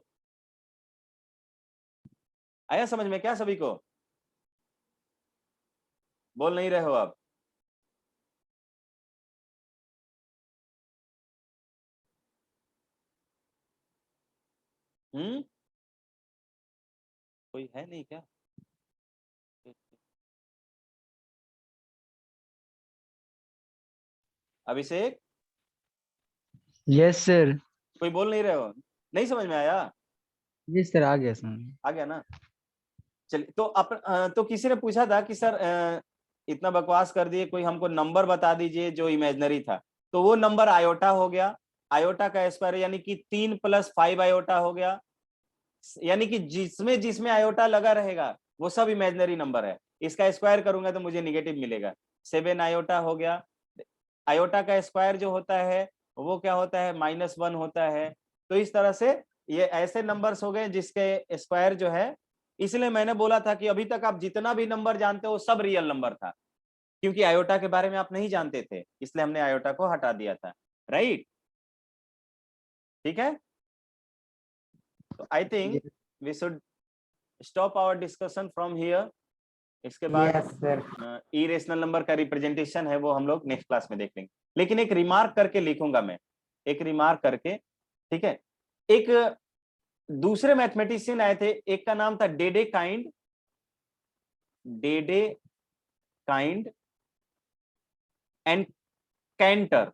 आया समझ में क्या सभी को? बोल नहीं रहे हो आप? कोई है नहीं क्या? अभिषेक, यस सर। कोई बोल नहीं रहे हो? नहीं समझ में आया? जी सर, आ गया समझ। आ गया ना? चलिए, तो तो किसी ने पूछा था कि सर इतना बकवास कर दिए, कोई हमको नंबर बता दीजिए जो इमेजिनरी था। तो वो नंबर आयोटा हो गया। आयोटा का स्क्वायर यानी कि 3 + 5 आयोटा हो गया। यानी कि जिसमें जिसमें आयोटा लगा रहेगा वो सब इमेजिनरी नंबर है। इसका स्क्वायर करूंगा तो मुझे निगेटिव मिलेगा। 7 आयोटा हो गया। आयोटा का स्क्वायर जो होता है वो क्या होता है? -1 होता है। तो इस तरह से ये ऐसे नंबर्स हो गए जिसके स्क्वायर जो है, इसलिए मैंने बोला था कि अभी तक आप जितना भी नंबर जानते हो सब रियल नंबर था, क्योंकि आयोटा के बारे में आप नहीं जानते थे, इसलिए हमने आयोटा को हटा दिया था। राइट? ठीक है, तो I think we should stop our discussion from here. इसके बाद यस सर। इरेशनल नंबर का रिप्रेजेंटेशन है वो हम लोग नेक्स्ट क्लास में देख लेंगे, लेकिन एक रिमार्क करके लिखूंगा मैं, एक रिमार्क करके। ठीक है, एक दूसरे मैथमेटिशियन आए थे, एक का नाम था डेडे काइंड, डेडे काइंड एंड कैंटर।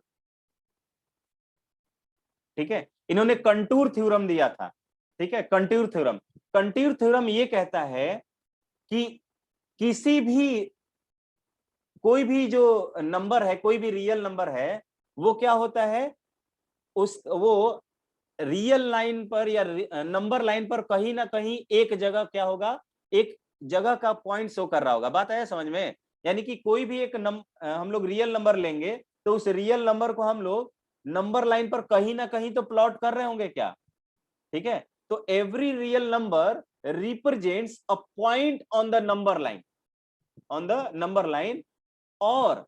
ठीक है, इन्होंने कंटूर थ्योरम दिया था। ठीक है, कंटूर थ्योरम। कंटूर थ्योरम ये कहता है कि किसी भी कोई भी जो नंबर है, कोई भी रियल नंबर है, वो क्या होता है, वो रियल लाइन पर या नंबर लाइन पर कहीं ना कहीं एक जगह क्या होगा, एक जगह का पॉइंट शो कर रहा होगा। बात आया समझ में? यानी कि कोई भी एक हम लोग रियल नंबर लेंगे तो उस रियल नंबर को हम लोग नंबर लाइन पर कहीं ना कहीं तो प्लॉट कर रहे होंगे क्या? ठीक है, तो every real number represents a point on the number line, on the number line, or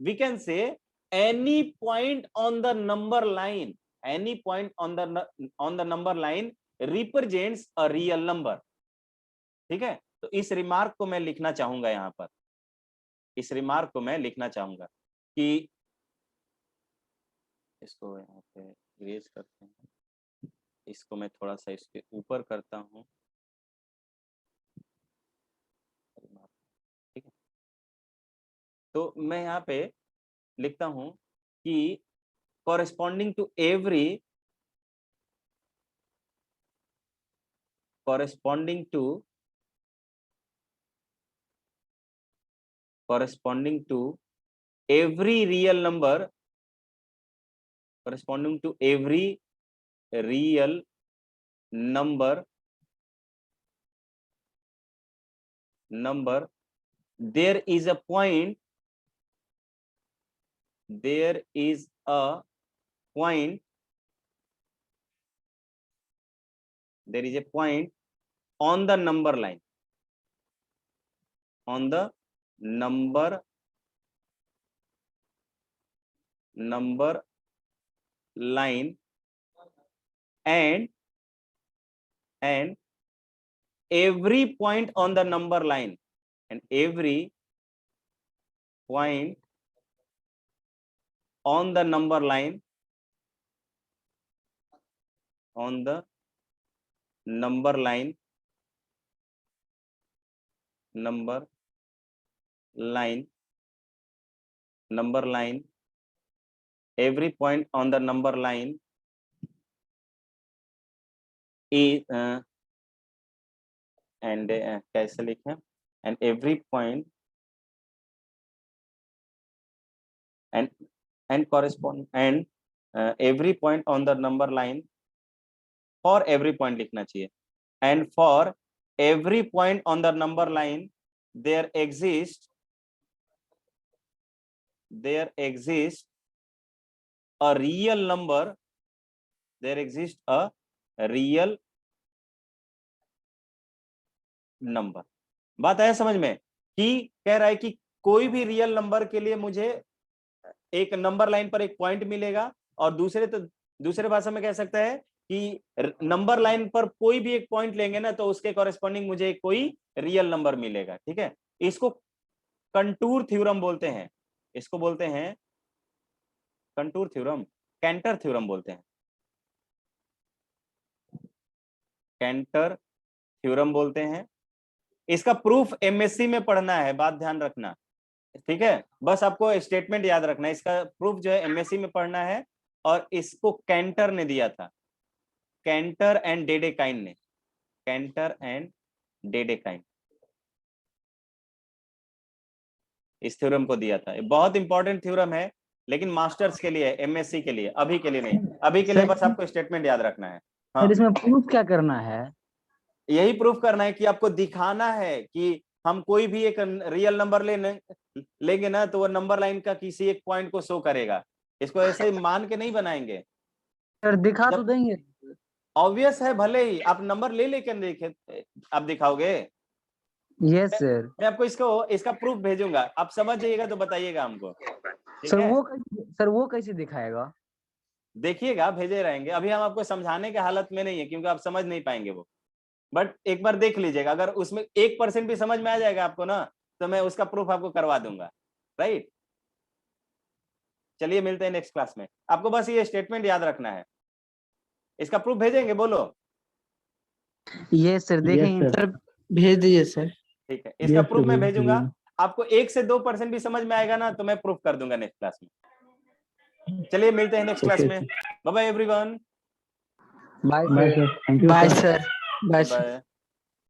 we can say any point on the number line, any point on the number line represents a real number। ठीक है, तो इस remark को मैं लिखना चाहूंगा यहां पर, इस रिमार्क को मैं लिखना चाहूंगा कि इसको यहाँ पे इरेज करते हैं, इसको मैं थोड़ा सा इसके ऊपर करता हूं। ठीक है, तो मैं यहाँ पे लिखता हूं कि corresponding to every corresponding to every real number, corresponding to every real number there is a point, there is a point, there is a point on the number line, on the number line, and every point on the number line, and every point on the number line, on the number line, number line, every point on the number line is and कैसे लिखें, and every point and correspond and every point on the number line, for every point लिखना चाहिए, and for every point on the number line there exists a real number, there exists a real number। बात आया समझ में? कि कह रहा है कि कोई भी रियल नंबर के लिए मुझे एक नंबर लाइन पर एक पॉइंट मिलेगा, और दूसरे भाषा में कह सकता है कि नंबर लाइन पर कोई भी एक पॉइंट लेंगे ना तो उसके कॉरेस्पॉन्डिंग मुझे एक कोई रियल नंबर मिलेगा, ठीक है। इसको कंटूर थ्योरम बोलते हैं, इसको बोलते हैं कंटूर थ्योरम, कैंटर थ्योरम बोलते हैं, कैंटर थ्योरम बोलते हैं। इसका प्रूफ एमएससी में पढ़ना है, बात ध्यान रखना, ठीक है। बस आपको स्टेटमेंट याद रखना है, इसका प्रूफ जो है एमएससी में पढ़ना है। और इसको कैंटर ने दिया था, कैंटर एंड डेडेकाइन ने, कैंटर एंड डेडेकाइन इस थ्योरम को दिया था। बहुत इंपॉर्टेंट थ्योरम है, लेकिन मास्टर्स के लिए, एमएससी के लिए, अभी के लिए नहीं। अभी के लिए बस आपको स्टेटमेंट याद रखना है। हाँ, सर इसमें प्रूफ क्या करना है? यही प्रूफ करना है कि आपको दिखाना है कि हम कोई भी एक रियल नंबर लेंगे ना तो वो नंबर लाइन का किसी एक पॉइंट को शो करेगा। इसको ऐसे ही मान के नहीं बनाएंगे। सर दिखा तो देंगे। ऑब्वियस है, भले ही आप नंबर ले लेकर देखे, आप दिखाओगे। Yes sir. मैं आपको इसका प्रूफ भेजूंगा, आप समझ जाइएगा तो बताइएगा हमको, ठीक सर है। वो कैसे दिखाएगा? देखिएगा, भेजे रहेंगे। अभी हम आपको समझाने के हालत में नहीं है क्योंकि आप समझ नहीं पाएंगे वो, बट एक बार देख लीजिएगा। अगर उसमें 1% भी समझ में आ जाएगा आपको ना तो मैं उसका प्रूफ आपको करवा दूंगा, राइट। चलिए मिलते हैं नेक्स्ट क्लास में। आपको बस ये स्टेटमेंट याद रखना है। इसका प्रूफ भेजेंगे, बोलो। यस सर, देखेंगे। सर भेज दीजिए सर। ठीक है, इसका प्रूफ मैं भेजूंगा। आपको 1 से 2% भी समझ में आएगा ना तो मैं प्रूफ कर दूंगा नेक्स्ट क्लास में। चलिए मिलते हैं नेक्स्ट क्लास में। Bye bye everyone. Bye sir. Bye sir. Bye sir. Bye.